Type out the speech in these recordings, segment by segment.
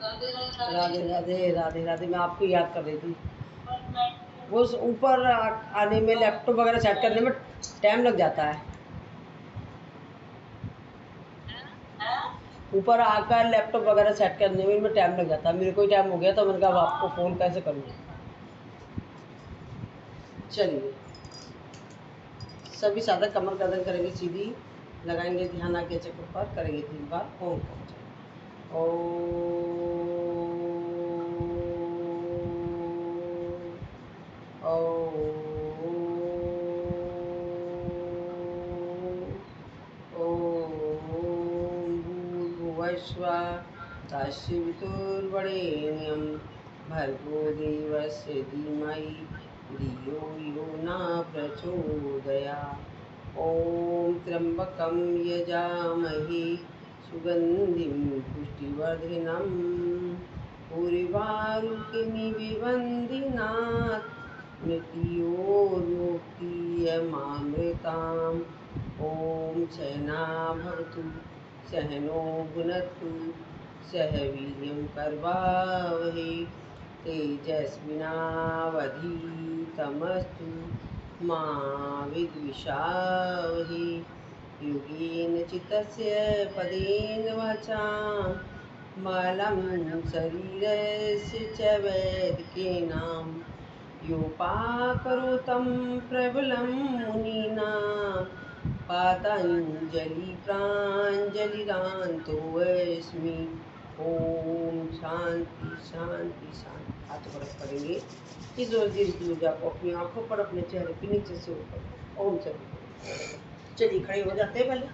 राधे राधे राधे राधे। मैं आपको याद कर रही थी। वो ऊपर आने में लैपटॉप वगैरह सेट करने में टाइम लग जाता है। ऊपर आकर लैपटॉप वगैरह सेट करने में टाइम लग जाता है। मेरे को ही टाइम हो गया तो मैंने कहा अब आपको फ़ोन कैसे करूँ। चलिए, सभी साधक कमर गर्दन करेंगे सीधी, लगाएंगे ध्यान आगे चक्र पर, करेंगे 3 बार ओम का उच्चारण। भूर्भुवस्सुः तस्य वितुर्वरेण्यं भर्गो देवस्य धीमहि धियो यो न प्रचोदयात्। ॐ त्र्यम्बकं यजामहे सुगन्धिं पुष्टिवर्धनम् उर्वारुकमिव मृत्योर्मुक्तियमामृताम्। ॐ सहना भवतु सहनो भुनक्तु सह वीर्यं करवावहै तेजस्विनावधीतमस्तु मा विद्विषावहै। योगेन चित्तस्य पदेन वाचां मलं शरीरस्य च वैदिकेनां योपाकरोतं प्रबलं मुनीनां पातञ्जलिप्राञ्जलिरान्तोऽस्मि। ओम शांति शांति शांति। हाथ बरस करेंगे इस वजीर की ऊर्जा को अपनी आंखों पर, अपने चेहरे के नीचे से ऊपर। ओम सभी। चलिए खड़े हो जाते हैं पहले।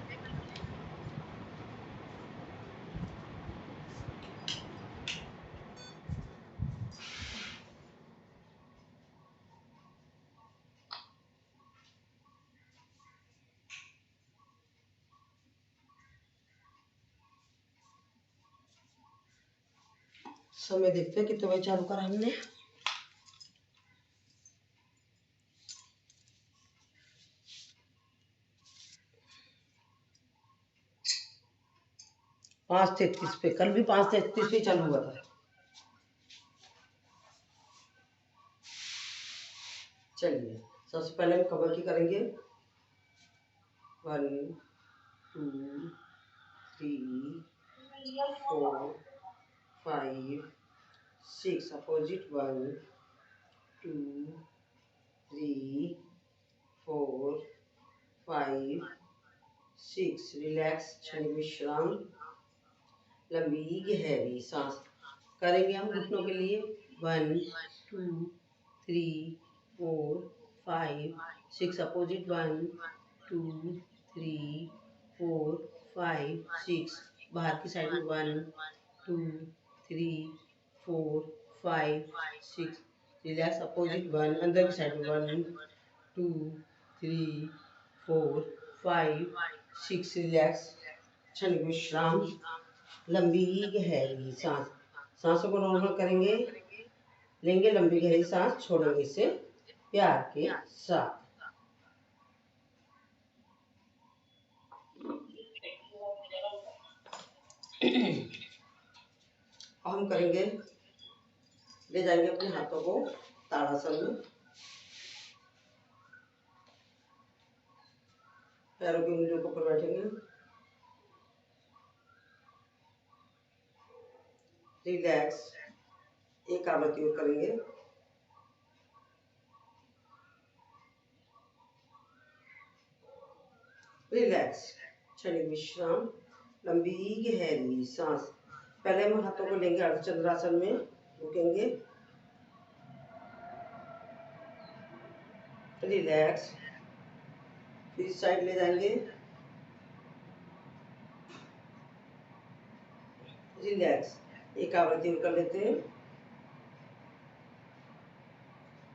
समय देखते हैं कितने बजे चालू करा हमने। पाँच 33 पे, कल भी 5:33 पे चालू हुआ था। चलिए सबसे पहले हम कमर की करेंगे। 1 2 3 4 5 6 अपोजिट 1 2 3 4 5 6। रिलैक्स, क्षण विश्राम, लंबी गहरी सांस करेंगे हम घुटनों के लिए। 1 2 3 4 5 6 अपोजिट 1 2 3 4 5 6। बाहर की साइड में 1 2 3 4 5 6। रिलैक्स, अपोजिट 1 अंदर की साइड में 1 2 3 4 5 6। रिलैक्स, क्षण विश्राम, लंबी गहरी सांस। सांसों को नॉर्मल करेंगे, लेंगे लंबी गहरी सांस, छोड़ेंगे इसे प्यार के साथ। हम करेंगे, ले जाएंगे अपने हाथों को ताड़ासन में, पैरों की उंगलियों के ऊपर बैठेंगे। रिलैक्स, एक आवृत्ति और करेंगे। रिलैक्स, क्षणिक विश्राम, लंबी गहरी सांस। पहले हम हाथों को लेंगे अर्धचंद्रासन में, रुकेंगे। रिलैक्स, फिर इस साइड ले जाएंगे। रिलैक्स, एक आवृत्ति और कर लेते हैं।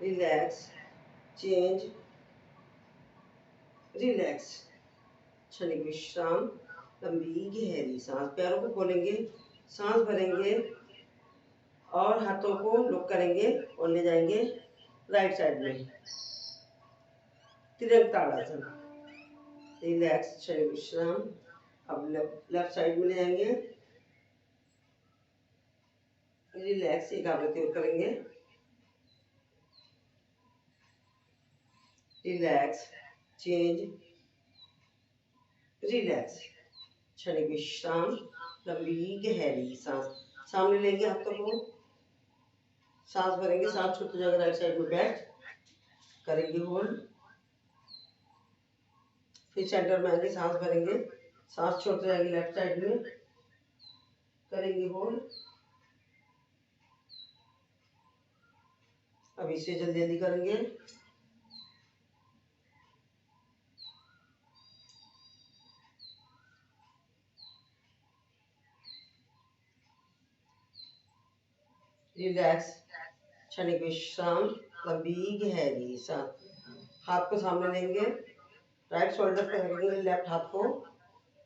रिलैक्स, चेंज, रिलैक्स, क्षणिक विश्राम, लंबी गहरी सांस। पैरों को खोलेंगे, सांस भरेंगे और हाथों को लॉक करेंगे और ले जाएंगे राइट साइड में, तिरक ताड़ासन। रिलैक्स, क्षणिक विश्राम। अब लेफ्ट साइड में ले जाएंगे। रिलैक्स, एक आवृत्ति और करेंगे। रिलैक्स, चेंज, रिलैक्स, क्षणिक विश्राम, लंबी गहरी सांस। सामने लेंगे हाथों को, सांस भरेंगे, सांस छूट जाएगा, राइट साइड में बैठ करेंगे होल्ड, फिर सेंटर में आएंगे, सांस भरेंगे, सांस छोड़ते जाएंगे लेफ्ट साइड में करेंगे होल्ड। अब इसे जल्दी जल्दी करेंगे। रिलैक्स, क्षणिक विश्राम, लंबी गहरी सांस। हाथ को सामने लेंगे, राइट शोल्डर पे रखेंगे, लेफ्ट हाथ को,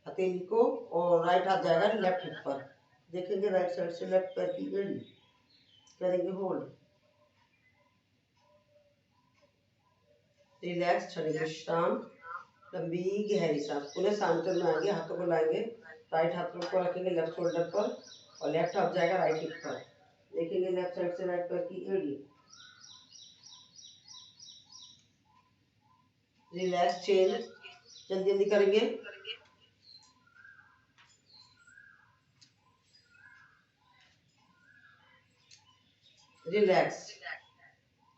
हथेली को, और राइट हाथ जाएगा लेफ्ट हिप पर। देखेंगे राइट साइड से लेफ्ट पैर की एड़ी करेंगे होल्ड। रिलैक्स, क्षणिक विश्राम, लंबी गहरी सांस। पुनः सेंटर में आएंगे, हाथों को लाएंगे, राइट हाथ को रखेंगे लेफ्ट शोल्डर पर और लेफ्ट हाथ जाएगा राइट हिप पर। देखेंगे लेफ्ट साइड से राइट पैर की एड़ी। रिलैक्स, चेंज, जल्दी जल्दी करेंगे। रिलैक्स,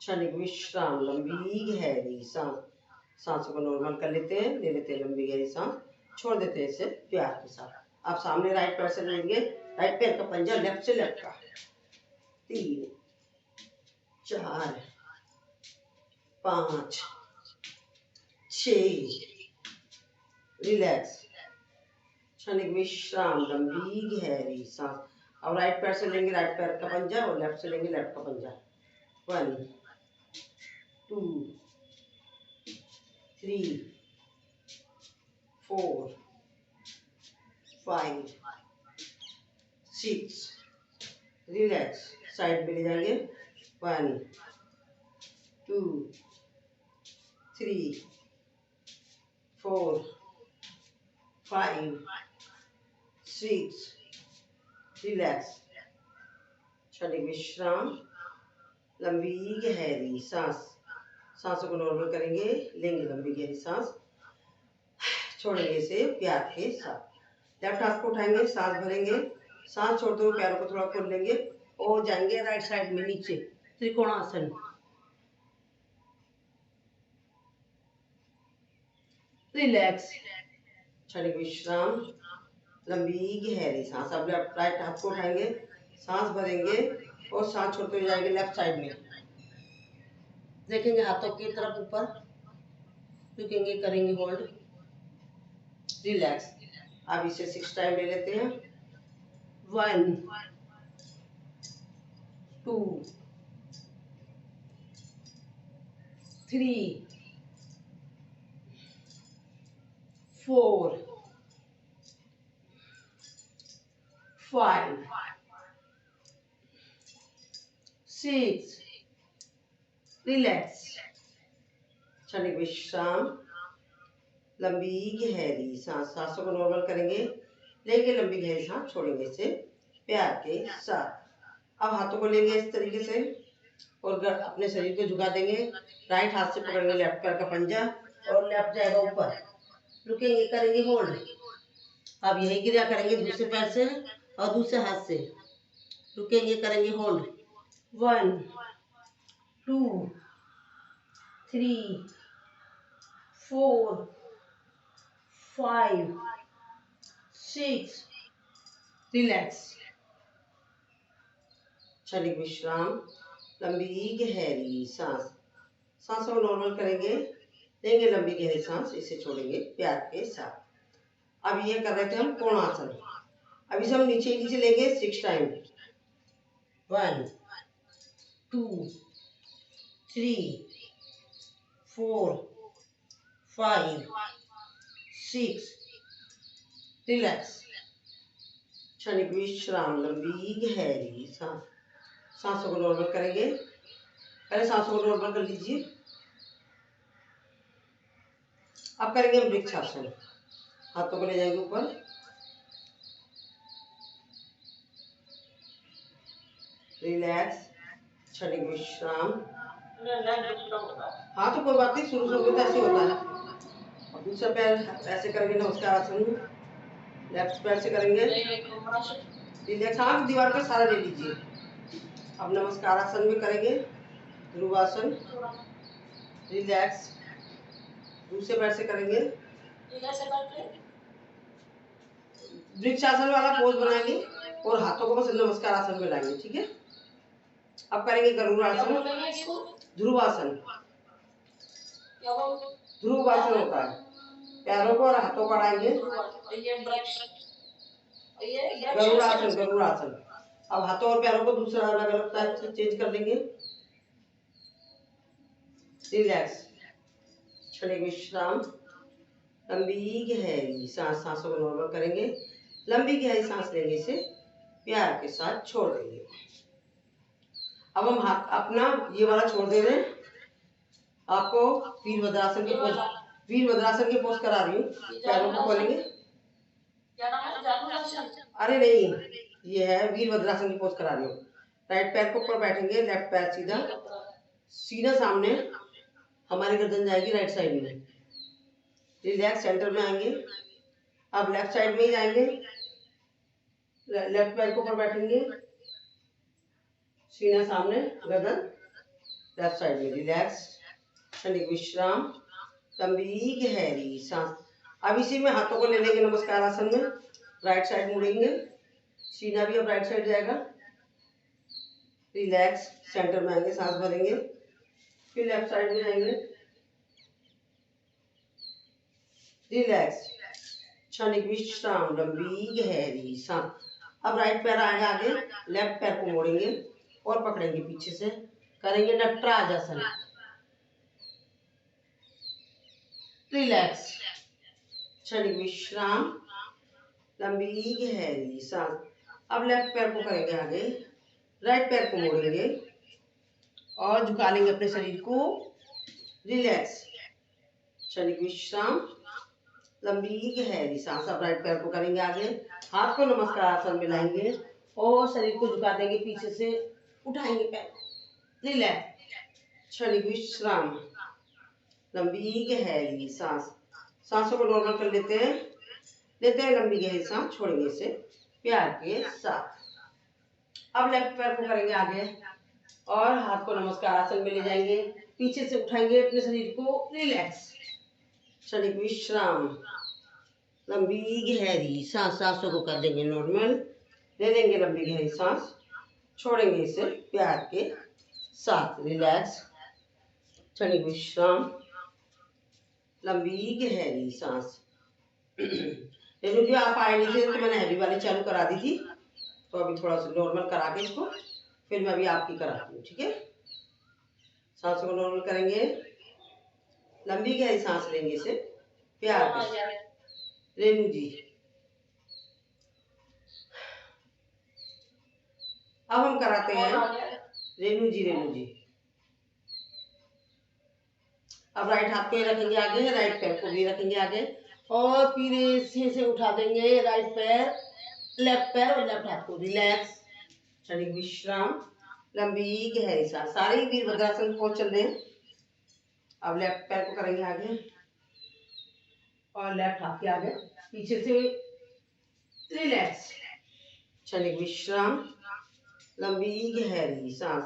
क्षणिक विश्राम, लंबी गहरी सांस। सांसों को नॉर्मल कर लेते हैं, ले लेते हैं लंबी गहरी सांस, छोड़ देते हैं इसे प्यार के साथ। आप सामने राइट पैर से लेंगे, राइट पैर का पंजा लेफ्ट से लेफ्ट का। 3 4 5 6। रिलैक्स, क्षणिक विश्राम, लंबी गहरी सांस। अब राइट पैर से लेंगे राइट पैर का पंजा और लेफ्ट से लेंगे लेफ्ट का पंजा। 1 2 3 4 5 6। रिलैक्स, साइड में ले जाएंगे। 1 2 3 4 5 6। रिलैक्स, क्षणिक विश्राम, लंबी गहरी सांस। सांसों को नॉर्मल करेंगे, लेंगे लंबी गहरी सांस, छोड़ेंगे इसे प्यार के साथ। लेफ्ट हाथ को उठाएंगे, सांस भरेंगे, सांस छोड़ते हुए पैरों को थोड़ा खोल लेंगे और जाएंगे राइट साइड में नीचे त्रिकोणासन। रिलैक्स, क्षणिक विश्राम, लंबी गहरी सांस। अब लेफ्ट राइट हाथ को उठाएंगे, सांस भरेंगे और सांस छोड़ते हुए जाएंगे लेफ्ट साइड में। देखेंगे हाथों की तरफ ऊपर, रुकेंगे, करेंगे होल्ड। रिलैक्स, अब इसे 6 टाइम ले लेते हैं। 1 2 3 4 5 6। रिलैक्स, क्षणिक विश्राम, लंबी गहरी सांस। सांसों को नॉर्मल करेंगे, लेंगे लंबी गहरी सांस, छोड़ेंगे इसे प्यार के साथ। अब हाथों को लेंगे इस तरीके से और अपने शरीर को झुका देंगे। राइट हाथ से पकड़ेंगे लेफ्ट पैर का पंजा और लेफ्ट जाएगा ऊपर, रुकेंगे, करेंगे होल्ड। अब यही क्रिया करेंगे दूसरे पैर से और दूसरे हाथ से, रुकेंगे, करेंगे होल्ड। 1 2 3 4 5 6। रिलैक्स, क्षणिक विश्राम, लंबी गहरी सांस। सांसों को नॉर्मल करेंगे, लेंगे लंबी गहरी सांस, इसे छोड़ेंगे प्यार के साथ। अब ये कर रहे थे हम कोणासन। अब इसे हम नीचे नीचे लेंगे 6 टाइम। 1 2 3 4 5 6। रिलैक्स, क्षणिक विश्राम, लंबी गहरी सांस। सांसों को नॉर्मल करेंगे, पहले सांसों को नॉर्मल कर लीजिए। अब करेंगे हम वृक्षासन। हाथों को ले जाएंगे ऊपर, रिलैक्स, क्षणिक विश्राम। हाँ तो कोई बात नहीं, शुरू शुरू में तो ऐसे होता है। अब दूसरा पैर ऐसे करेंगे नमस्कार आसन में, लेफ्ट पैर से करेंगे रिलैक्स। हाँ दीवार पे सारा ले लीजिए। अब नमस्कार आसन में करेंगे ध्रुवासन, रिलैक्स। दूसरे पैर से करेंगे वृक्षासन वाला पोज बनाएंगे और हाथों को बस नमस्कार आसन में लाएंगे, ठीक है। अब करेंगे गरुड़ासन, ध्रुवासन। ध्रुवासन होता है, पैरों को और हाथों को अड़ाएंगे, गरुड़ासन। गरुड़ासन। अब हाथों और पैरों को दूसरा अलग अलग टाइप से चेंज कर देंगे। रिलैक्स, क्षणिक विश्राम, लंबी गहरी सांस। सांसों को नॉर्मल करेंगे, लंबी गहरी सांस लेने से प्यार के साथ छोड़ देंगे। अब हम हाथ अपना ये वाला छोड़ दे रहे हैं। आपको वीरभद्रासन के पोज, वीरभद्रासन के पोज करा रही हूँ। पैरों को खोलेंगे। अरे नहीं, ये है वीरभद्रासन की पोज करा रही हूँ। राइट पैर के ऊपर बैठेंगे, लेफ्ट पैर सीधा, सीना सामने, हमारी गर्दन जाएगी राइट साइड में। रिलैक्स, सेंटर में आएंगे। अब लेफ्ट साइड में ही जाएंगे, लेफ्ट पैर के ऊपर बैठेंगे, सीना सामने, गर्दन लेफ्ट साइड में। रिलैक्स, क्षणिक विश्राम, लंबी गहरी सांस। अब इसी में हाथों को ले लेंगे नमस्कार आसन में, राइट साइड मुड़ेंगे, सीना भी अब राइट साइड जाएगा। रिलैक्स, सेंटर में आएंगे, सांस भरेंगे, फिर लेफ्ट साइड में जाएंगे। रिलैक्स, क्षणिक विश्राम, लंबी गहरी सांस। अब राइट पैर आगे आगे, लेफ्ट पैर को मोड़ेंगे और पकड़ेंगे पीछे से, करेंगे नटराज आसन। रिलैक्स, क्षणिक विश्राम, लंबी गहरी सांस। अब लेफ्ट पैर को करेंगे आगे, राइट पैर को मोड़ेंगे और झुका लेंगे अपने शरीर को। रिलैक्स, क्षणिक विश्राम, लंबी गहरी सांस। अब राइट पैर को करेंगे आगे, हाथ को नमस्कार आसन में लाएंगे और शरीर को झुका देंगे, पीछे से उठाएंगे पैर। रिलैक्स, क्षणिक विश्राम, लंबी गहरी सांस। सांसों को नॉर्मल कर लेते हैं, लेते हैं लंबी गहरी सांस, छोड़ेंगे इसे प्यार के साथ। अब लेफ्ट पैर को करेंगे आगे और हाथ को नमस्कार आसन में ले जाएंगे, पीछे से उठाएंगे अपने शरीर को। रिलैक्स, क्षणिक विश्राम, लंबी गहरी सांस। सांसों को कर देंगे नॉर्मल, ले लेंगे लंबी गहरी सांस, छोड़ेंगे इसे प्यार के साथ। रिलैक्स, क्षणिक विश्राम, लंबी गहरी सांस। लेकिन आप आए नहीं थे तो मैंने हैवी वाली चालू करा दी थी, तो अभी थोड़ा सा नॉर्मल करा के इसको फिर मैं अभी आपकी कराती हूँ, ठीक है। सांसों को नॉर्मल करेंगे, लंबी गहरी सांस लेंगे इसे प्यार के। रेणु जी, अब हम कराते हैं रेणु जी। रेणु जी, अब राइट हाथ को ही रखेंगे आगे, राइट पैर को भी रखेंगे आगे और फिर इसी से उठा देंगे राइट पैर, लेफ्ट पैर और लेफ्ट हाथ को। रिलैक्स, क्षणिक विश्राम, लंबी गहरी सांस। सारे वीरभद्रासन को चल रहे हैं। अब लेफ्ट पैर को करेंगे आगे और लेफ्ट हाथ के आगे, पीछे से। रिलैक्स, क्षणिक विश्राम, लंबी गहरी सांस।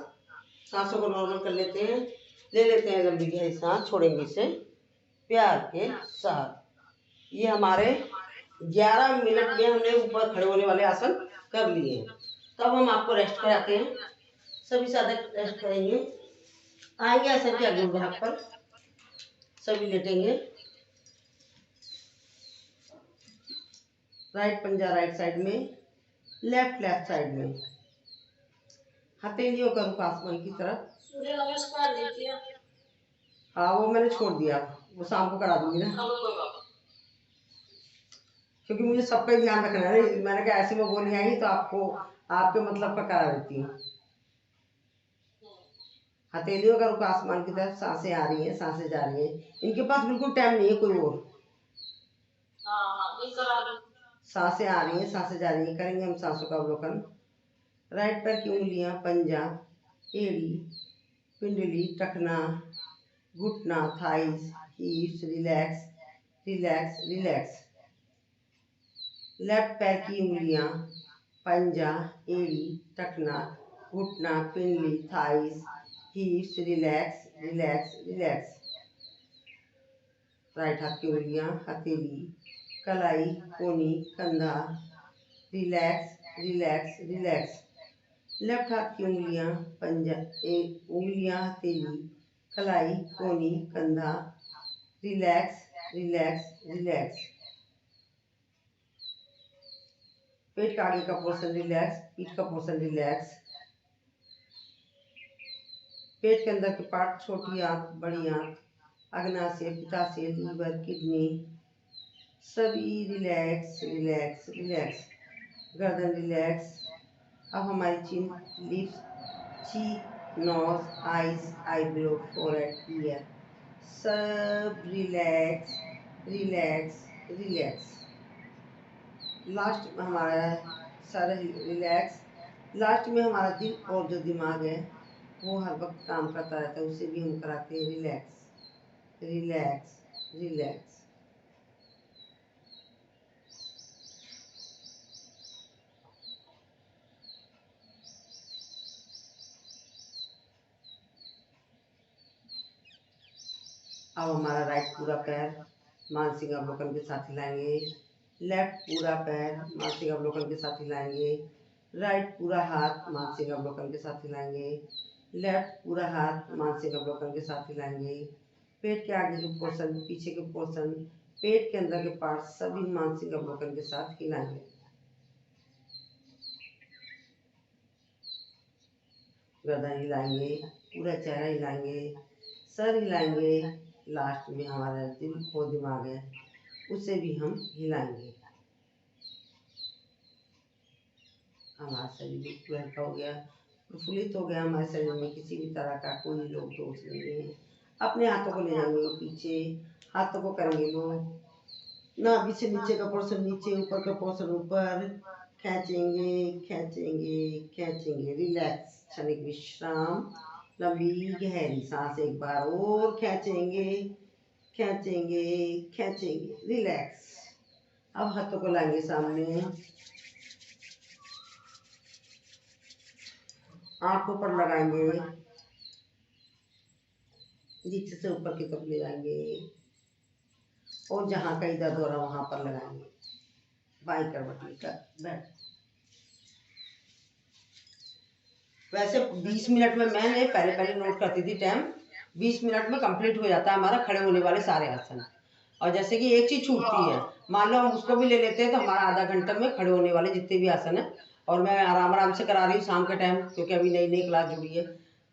सांसों को नॉर्मल कर लेते हैं, ले लेते हैं लंबी गहरी सांस, छोड़ेंगे इसे प्यार के साथ। ये हमारे 11 मिनट में हमने ऊपर खड़े होने वाले आसन कर लिए हैं। तब हम आपको रेस्ट कराते हैं, सभी साधक रेस्ट करेंगे। आएंगे आसन के अगले भाग पर, सभी लेटेंगे। राइट पंजा राइट साइड में, लेफ्ट साइड में, हथेलियों का रुख आसमान की तरफ। सूर्य नमस्कार लीजिए। हाँ वो मैंने छोड़ दिया, वो शाम को करा दूंगी ना, क्योंकि मुझे सबका ध्यान रखना है। मैंने कहा ऐसे में वो नहीं आएगी तो आपको आपके मतलब का करा देती हूँ। हथेलियों का रुख आसमान की तरफ, सांसें आ रही हैं, सांसें जा रही हैं। इनके पास बिल्कुल टाइम नहीं है कोई और। सांसें आ रही हैं, सांसें जा रही हैं, करेंगे हम सांसों का अवलोकन। राइट पैर की उंगलियां पंजा, एड़ी, पिंडली, टखना, घुटना, thighs, hips, relax relax relax. Left पैर की उंगलियां पंजा, एड़ी, टखना, घुटना, पिंडली, thighs, hips, relax relax relax. Right हाथ की उंगलियां हथेली, कलाई, कोनी, कंधा, रिलैक्स रिलैक्स रिलैक्स। लेफ्ट हाथ की उंगलियां पंजा, उंगलियां हथेली, कलाई, कोनी, कंधा, रिलैक्स रिलैक्स रिलैक्स। पेट का आगे का पोर्शन रिलैक्स, पीठ का पोर्शन रिलैक्स। पेट के अंदर के पार्ट, छोटी आंत, बड़ी आंत, अग्नाशय, पित्ताशय, लीवर, किडनी, सभी रिलैक्स रिलैक्स रिलैक्स। गर्दन रिलैक्स। अब हमारी chin, lips, cheek, nose, eyes, eyebrow, forehead, ear, सब रिलैक्स रिलैक्स रिलैक्स। लास्ट में हमारा सर रिलैक्स। लास्ट में हमारा दिल और जो दिमाग है वो हर वक्त काम करता रहता है, उसे भी हम कराते हैं रिलैक्स रिलैक्स रिलैक्स। अब हमारा राइट पूरा पैर मानसिक अवलोकन के साथ हिलाएंगे। लेफ्ट पूरा पैर मानसिक अवलोकन के साथ हिलाएंगे। राइट पूरा हाथ मानसिक अवलोकन के साथ हिलाएंगे। लेफ्ट पूरा हाथ मानसिक अवलोकन के साथ हिलाएंगे। पेट के आगे के पोर्शन, पीछे के पोर्शन, पेट के अंदर के पार्ट सभी मानसिक अवलोकन के साथ हिलाएंगे। गर्दन हिलाएंगे, पूरा चेहरा हिलाएंगे, सर हिलाएंगे। लास्ट में हमारा दिल और दिमाग है उसे भी हम हिलाएंगे। हमारा शरीर बिल्कुल हल्का हो गया, प्रफुल्लित हो गया। हमारे शरीर में किसी भी तरह का कोई लोग दोष नहीं है। अपने हाथों को ले जाएंगे पीछे, हाथों को करेंगे लो, नाभि से नीचे का पोर्शन नीचे, ऊपर का पोर्शन ऊपर, खींचेंगे खींचेंगे खींचेंगे। रिलैक्स, क्षणिक विश्राम, लंबी गहरी सांस, एक बार और खींचेंगे खींचेंगे खींचेंगे, रिलैक्स। अब हाथों को लाएंगे सामने, आंखों पर लगाएंगे, नीचे से ऊपर की तरफ ले जाएंगे और जहाँ कहीं दर्द हो रहा वहां पर लगाएंगे। बाई करवट लेकर बैठ। वैसे 20 मिनट में, मैंने पहले पहले नोट करती थी टाइम, 20 मिनट में कंप्लीट हो जाता है हमारा खड़े होने वाले सारे आसन। और जैसे कि एक चीज छूटती है, मान लो हम उसको भी ले लेते हैं तो हमारा आधा घंटा में खड़े होने वाले जितने भी आसन है। और मैं आराम आराम से करा रही हूँ शाम के टाइम, क्योंकि अभी नई नई क्लास जुड़ी है,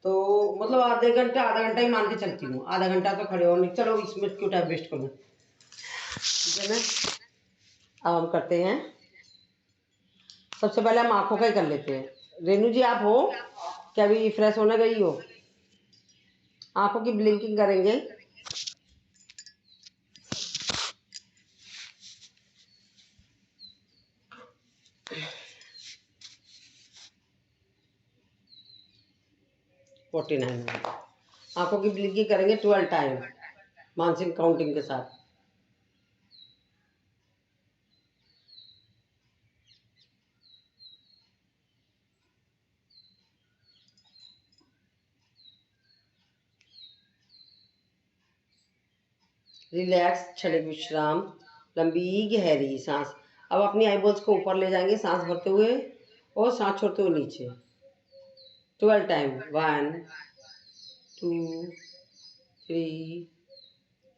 तो मतलब आधा घंटा ही मान के चलती हूँ। आधा घंटा तो खड़े होने, चलो इसमें क्यों टाइम वेस्ट करूँ, ठीक है ना। अब हम करते हैं, सबसे पहले हम आंखों का ही कर लेते हैं। रेनू जी आप हो क्या, अभी फ्रेश होने गई हो? आंखों की ब्लिंकिंग करेंगे। फोर्टी 49 आंखों की ब्लिंकिंग करेंगे 12 टाइम मानसिक काउंटिंग के साथ। रिलैक्स, क्षणिक विश्राम, लंबी गहरी सांस। अब अपनी आईबॉल्स को ऊपर ले जाएंगे सांस भरते हुए और सांस छोड़ते हुए नीचे। 12 टाइम, 1 2 3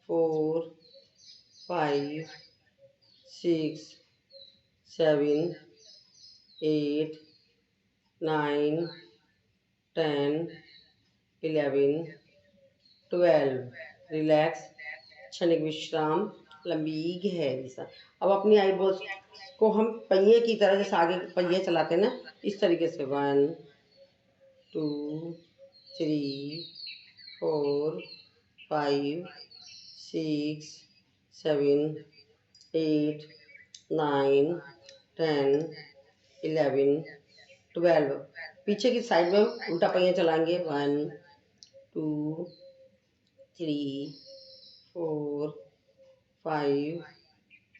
4 5 6 7 8 9 10 11 12। रिलैक्स, क्षणिक विश्राम, लंबी गहरी सांस। अब अपनी आईबॉल्स को हम पहिए की तरह, जैसे आगे पहिए चलाते हैं ना, इस तरीके से 1 2 3 4 5 6 7 8 9 10 11 12। पीछे की साइड में उल्टा पहिया चलाएंगे। 1 2 3 4 5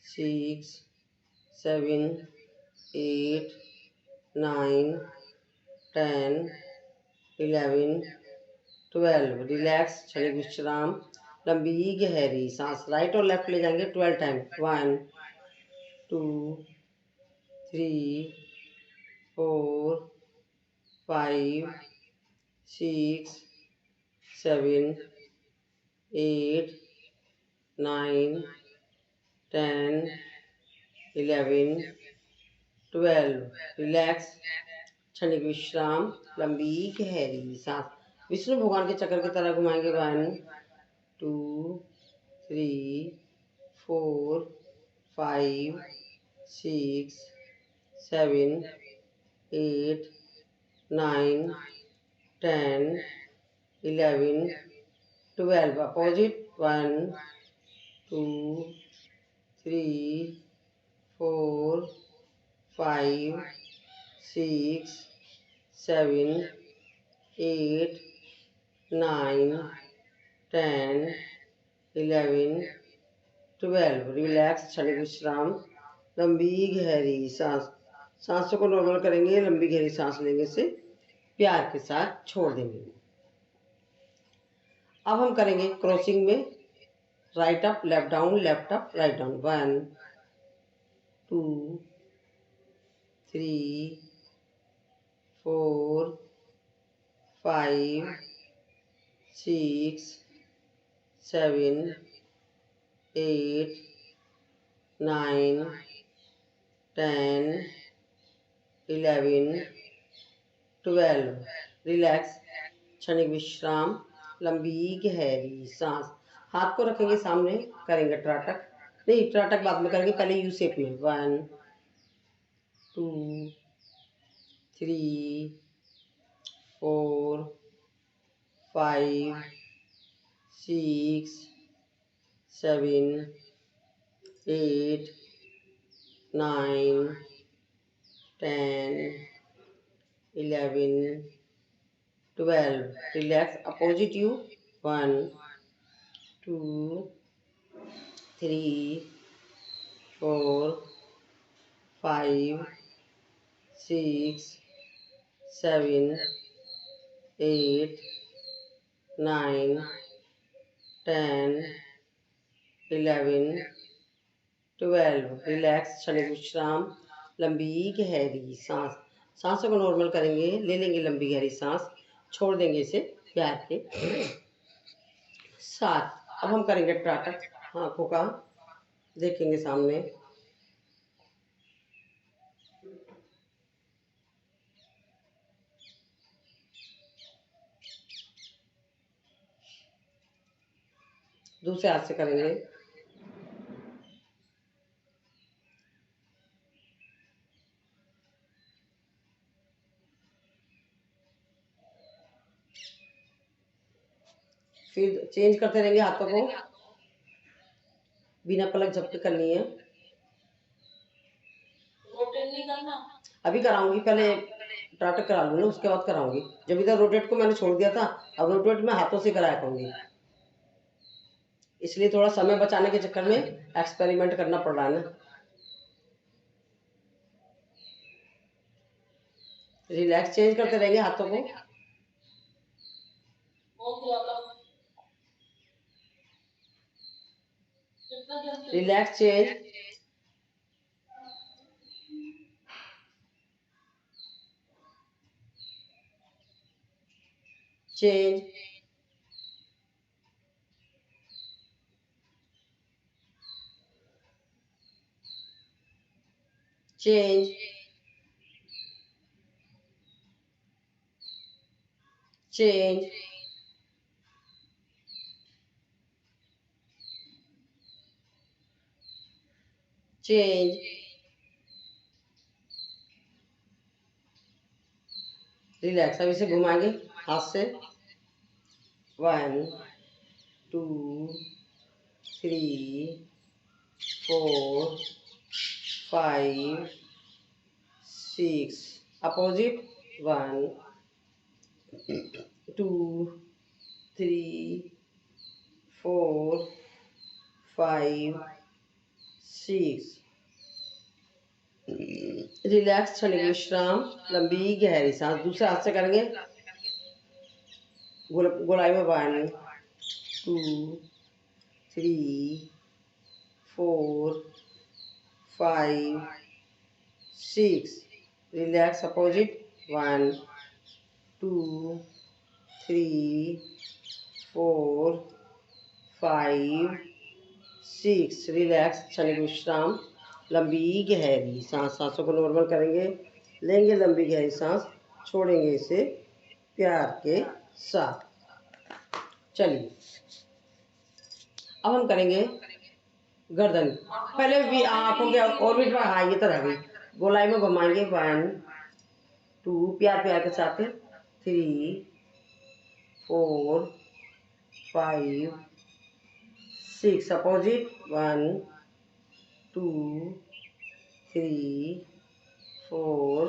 6 7 8 9 10 11 12। रिलैक्स, क्षणिक विश्राम, लंबी गहरी सांस। राइट और लेफ्ट ले जाएंगे 12 टाइम। 1 2 3 4 5 6 7 8 9 10 11 12। रिलैक्स, क्षणिक विश्राम, लंबी गहरी सांस। विष्णु भगवान के चक्र की तरह घुमाएंगे। 1 2 3 4 5 6 7 8 9 10 11 12। अपोजिट। 1 2 3 4 5 6 7 8 9 10 11 12। रिलैक्स, क्षणिक विश्राम, लंबी गहरी सांस। सांसों को नॉर्मल करेंगे, लंबी गहरी सांस लेंगे से प्यार के साथ छोड़ देंगे। अब हम करेंगे क्रॉसिंग में right up left down, left up write down. 1 2 3 4 5 6 7 8 9 10 11 12। Relax, क्षणिक विश्राम, लंबी गहरी सांस। हाथ को रखेंगे सामने, करेंगे त्राटक। नहीं, त्राटक बाद में करेंगे, पहले यू शेप में। 1 2 3 4 5 6 7 8 9 10 11 12। Relax, opposite you. 1 2 3 4 5 6 7 8 9 10 11 12। रिलैक्स, क्षणिक विश्राम, लंबी गहरी सांस। सांसों को नॉर्मल करेंगे, ले लेंगे लंबी गहरी सांस, छोड़ देंगे इसे प्यार के साथ। अब हम करेंगे त्राटक। आंखों का देखेंगे सामने। दूसरे हाथ से करेंगे। फिर चेंज करते रहेंगे हाथों को, बिना पलक झपके करनी है। रोटेट नहीं करना, अभी कराऊंगी, पहले त्राटक करा लूँ ना, उसके बाद कराऊंगी। जब इधर रोटेट को मैंने छोड़ दिया था, अब रोटेट मैं हाथों से कराया करूंगी, इसलिए थोड़ा समय बचाने के चक्कर में एक्सपेरिमेंट करना पड़ रहा है ना। रिलैक्स, चेंज करते रहेंगे हाथों को। Relax, change, change, change, change, change. Relax, अब इसे घुमाएंगे हाथ से। 1 2 3 4 5 6 अपोजिट 1 2 3 4 5 6। रिलैक्स, क्षणिक विश्राम, लंबी गहरी सांस। दूसरे हाथ से करेंगे गोलाई में 1 2 3 4 5 6। Relax, opposite 1 2 3 4 5 6। रिलैक्स, क्षणिक विश्राम, लंबी गहरी सांस। सांसों को नॉर्मल करेंगे, लेंगे लंबी गहरी सांस, छोड़ेंगे इसे प्यार के साथ। चलिए अब हम करेंगे गर्दन। पहले भी आंखों के ऑर्बिट पर, हाँ ये तो रह गई। गोलाई में घुमाएंगे 1 2, प्यार प्यार के साथ 3 4 5 6। अपोजिट 1 2 3 4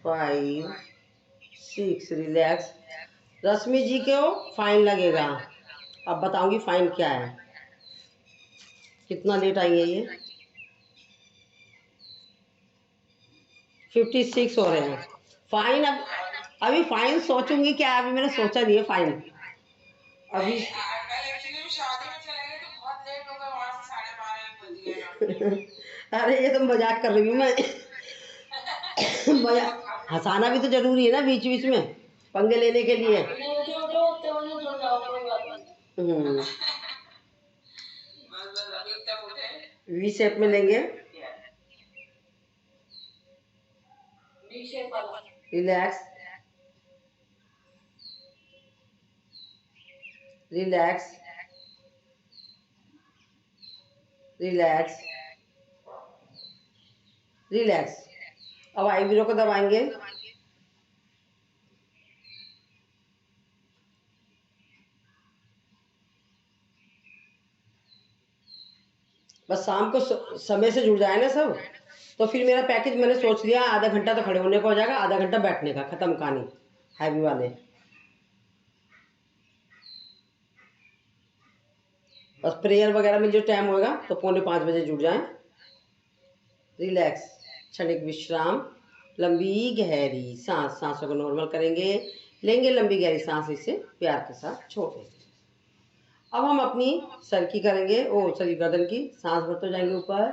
5 6। रिलैक्स। रश्मि जी को फाइन लगेगा। अब बताऊंगी फाइन क्या है। कितना लेट आई है ये? 56 हो रहे हैं फाइन। अब अभी फाइन सोचूंगी क्या, अभी मैंने सोचा नहीं है फाइन अभी। अरे ये तो मजाक कर रही हूँ मैं। मजाक, हंसाना भी तो जरूरी है ना बीच बीच में, पंगे लेने के लिए। वी शेप में लेंगे। Relax relax relax relax. अब आईब्रो को दबाएंगे। बस शाम को समय से जुड़ जाए ना सब, तो फिर मेरा पैकेज मैंने सोच लिया आधा घंटा तो खड़े होने का हो जाएगा, आधा घंटा बैठने का, खत्म कहानी हैवी वाले। बस प्रेयर वगैरह में जो टाइम होगा तो 4:45 जुड़ जाएं। रिलैक्स, क्षणिक विश्राम, लंबी गहरी सांस। सांसों को नॉर्मल करेंगे, लेंगे लंबी गहरी सांस, इसे प्यार के साथ छोड़ देंगे। अब हम अपनी सर की करेंगे, ओ सॉरी गर्दन की। सांस भरते जाएंगे ऊपर,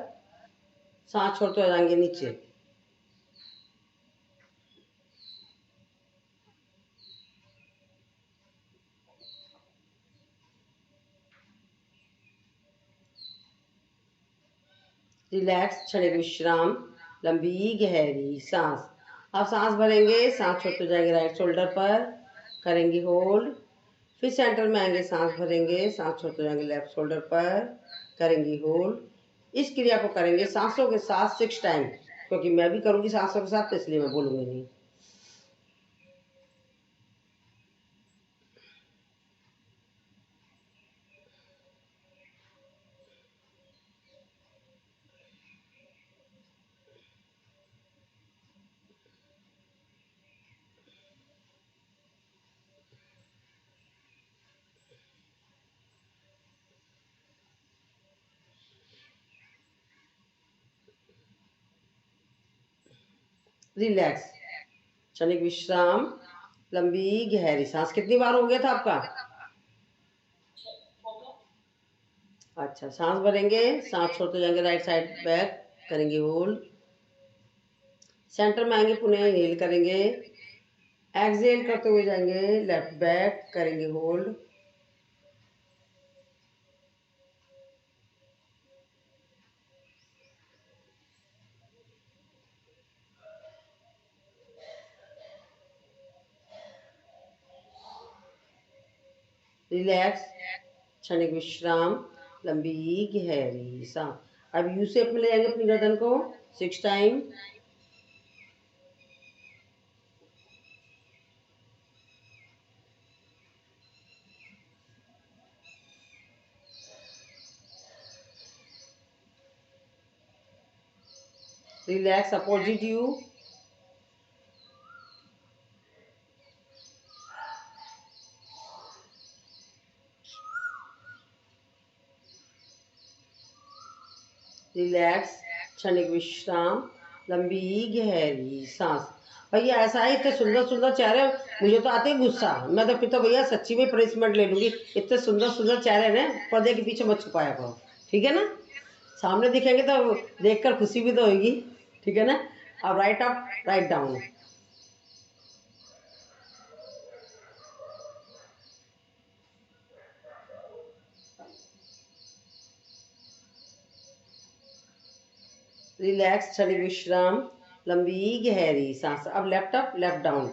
सांस छोड़ते जाएंगे नीचे। रिलैक्स, क्षणिक विश्राम, लंबी गहरी सांस। अब सांस भरेंगे, सांस छोड़ते जाएंगे राइट शोल्डर पर, करेंगे होल्ड। फिर सेंटर में आएंगे, सांस भरेंगे, सांस छोड़ते जाएंगे लेफ्ट शोल्डर पर, करेंगे होल्ड। इस क्रिया को करेंगे सांसों के साथ 6 टाइम, क्योंकि मैं भी करूंगी सांसों के साथ तो इसलिए मैं बोलूंगी नहीं। रिलैक्स, क्षणिक विश्राम, लंबी गहरी सांस। कितनी बार हो गया था आपका? अच्छा, सांस भरेंगे, सांस छोड़ते जाएंगे राइट साइड बैक, करेंगे होल्ड। सेंटर में आएंगे, पुनः इनहेल करेंगे, एक्सहेल करते हुए जाएंगे लेफ्ट बैक, करेंगे होल्ड। रिलैक्स, क्षणिक विश्राम, लंबी गहरी सांस। अब यू शेप में ले जाएंगे अपनी गर्दन को 6 time. Relax, opposite you. Relax, क्षणिक विश्राम, लंबी गहरी सांस। भैया ऐसा है, इतने सुंदर सुंदर चेहरे, मुझे तो आते ही गुस्सा, मैं तो फिर तो भैया सच्ची में पनिशमेंट ले लूंगी। इतने सुंदर सुंदर चेहरे ना, पर्दे के पीछे मत छुपाया करो, ठीक है ना। सामने दिखेंगे तो देखकर खुशी भी तो होगी, ठीक है ना। अब right up, write down. Relax, क्षणिक विश्राम, लंबी गहरी सांस। अब left up, left down.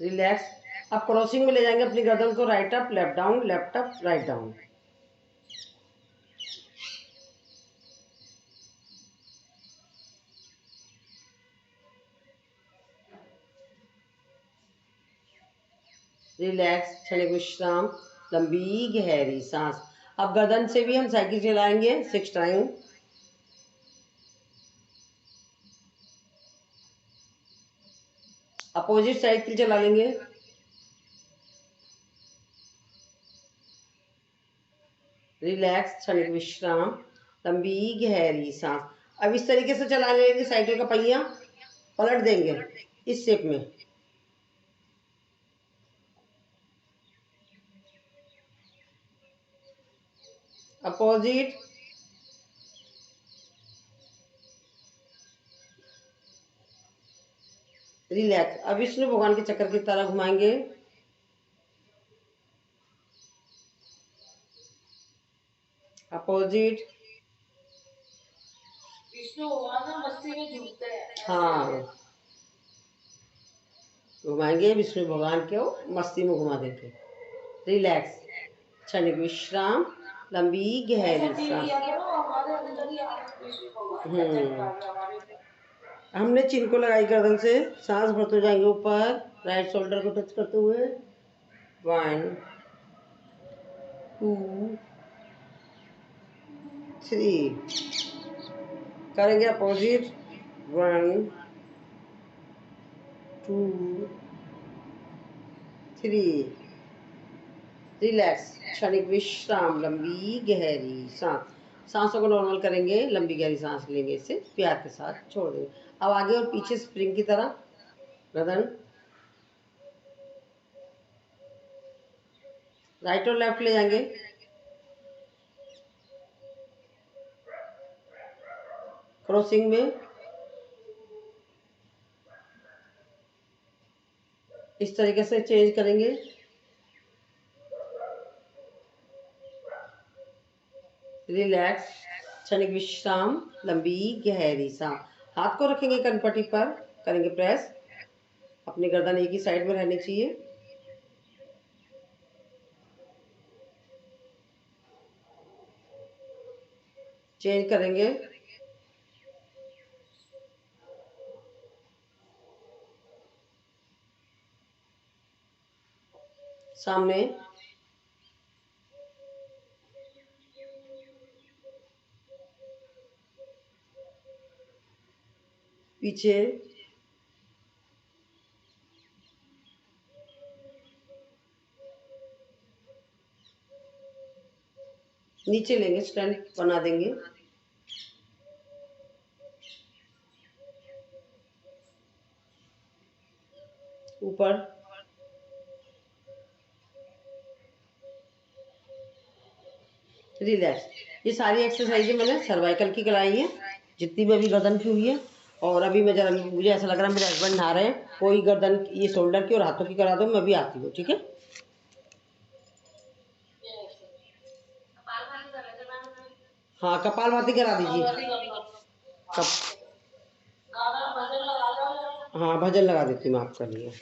Relax. अब क्रॉसिंग में ले जाएंगे अपनी गर्दन को, right up, left down, left up, write down. Relax, क्षणिक विश्राम, लंबी गहरी सांस। अब गर्दन से भी हम साइकिल चलाएंगे 6 टाइम। अपोजिट साइकिल चला लेंगे। रिलैक्स, क्षणिक विश्राम, लंबी गहरी सांस। अब इस तरीके से चला लेंगे, साइकिल का पहिया पलट देंगे इस शेप में। अपोजिट। रिलैक्स। अब विष्णु भगवान के चक्कर की तरह घुमाएंगे। अपोजिट। विष्णु भगवान मस्ती में झूमते हैं। हाँ, घुमाएंगे विष्णु भगवान को, मस्ती में घुमा देंगे। रिलैक्स, क्षणिक विश्राम, लंबी गहरी सांस। हमने चिन को लगाई गर्दन से, सांस भरते जाएंगे ऊपर, राइट शोल्डर को टच करते हुए। 1 2 3। करेंगे अपोजिट। 1 2 3। रिलैक्स, क्षणिक विश्राम, लंबी गहरी सांस। सांसों को नॉर्मल करेंगे, लंबी गहरी सांस लेंगे, इसे प्यार के साथ छोड़ देंगे। अब आगे और पीछे स्प्रिंग की तरह गर्दन, राइट और लेफ्ट ले जाएंगे। क्रॉसिंग में इस तरीके से चेंज करेंगे। रिलैक्स, क्षणिक विश्राम, लंबी गहरी सांस। हाथ को रखेंगे कनपट्टी पर, करेंगे प्रेस। अपनी गर्दन एक ही साइड में रहनी चाहिए। चेंज करेंगे। सामने, पीछे, नीचे लेंगे, स्टैंड बना देंगे। ऊपर, रिलैक्स। ये सारी एक्सरसाइजें मैंने सर्वाइकल की कराई है, जितनी भी अभी गर्दन की हुई है। और अभी मैं जरा, मुझे ऐसा लग रहा है मेरे हस्बैंड नहा रहे हैं, कोई गर्दन ये शोल्डर की और हाथों की करा दो, मैं भी आती हूँ, ठीक है। हाँ, कपालभाति करा दीजिए। कप हाँ, भजन लगा देती हूँ आपके लिए।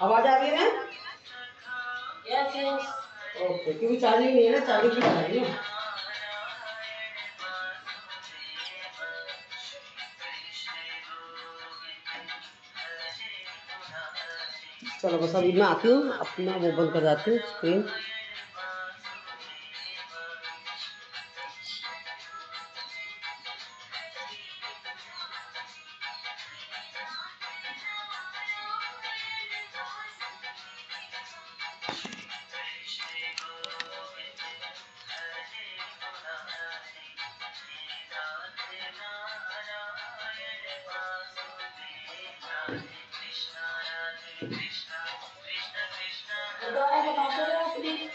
आवाज आ रही है ना? Yes yes. ओके, क्योंकि चार्जिंग नहीं है ना, चार्जिंग की आ रही है। चलो बस अभी मैं आती हूँ, अपना वो बंद कर जाती हूँ स्क्रीन। बताओ बताते रहो अपनी।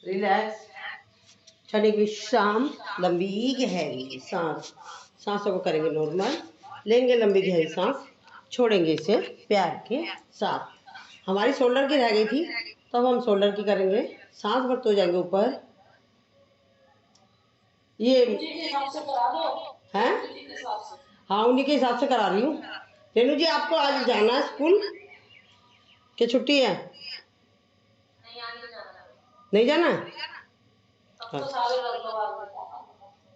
रिलैक्स, क्षणिक विश्राम, लंबी गहरी सांस। सांसों को करेंगे नॉर्मल, लेंगे लंबी गहरी सांस, छोड़ेंगे इसे प्यार के साथ। हमारी शोल्डर की रह गई थी, तो अब हम शोल्डर की करेंगे। सांस भरते हो जाएंगे ऊपर। ये हैं? हाँ, उन्हीं के हिसाब से करा रही हूँ। रेनू जी, आपको आज जाना है स्कूल कि छुट्टी है? नहीं जाना?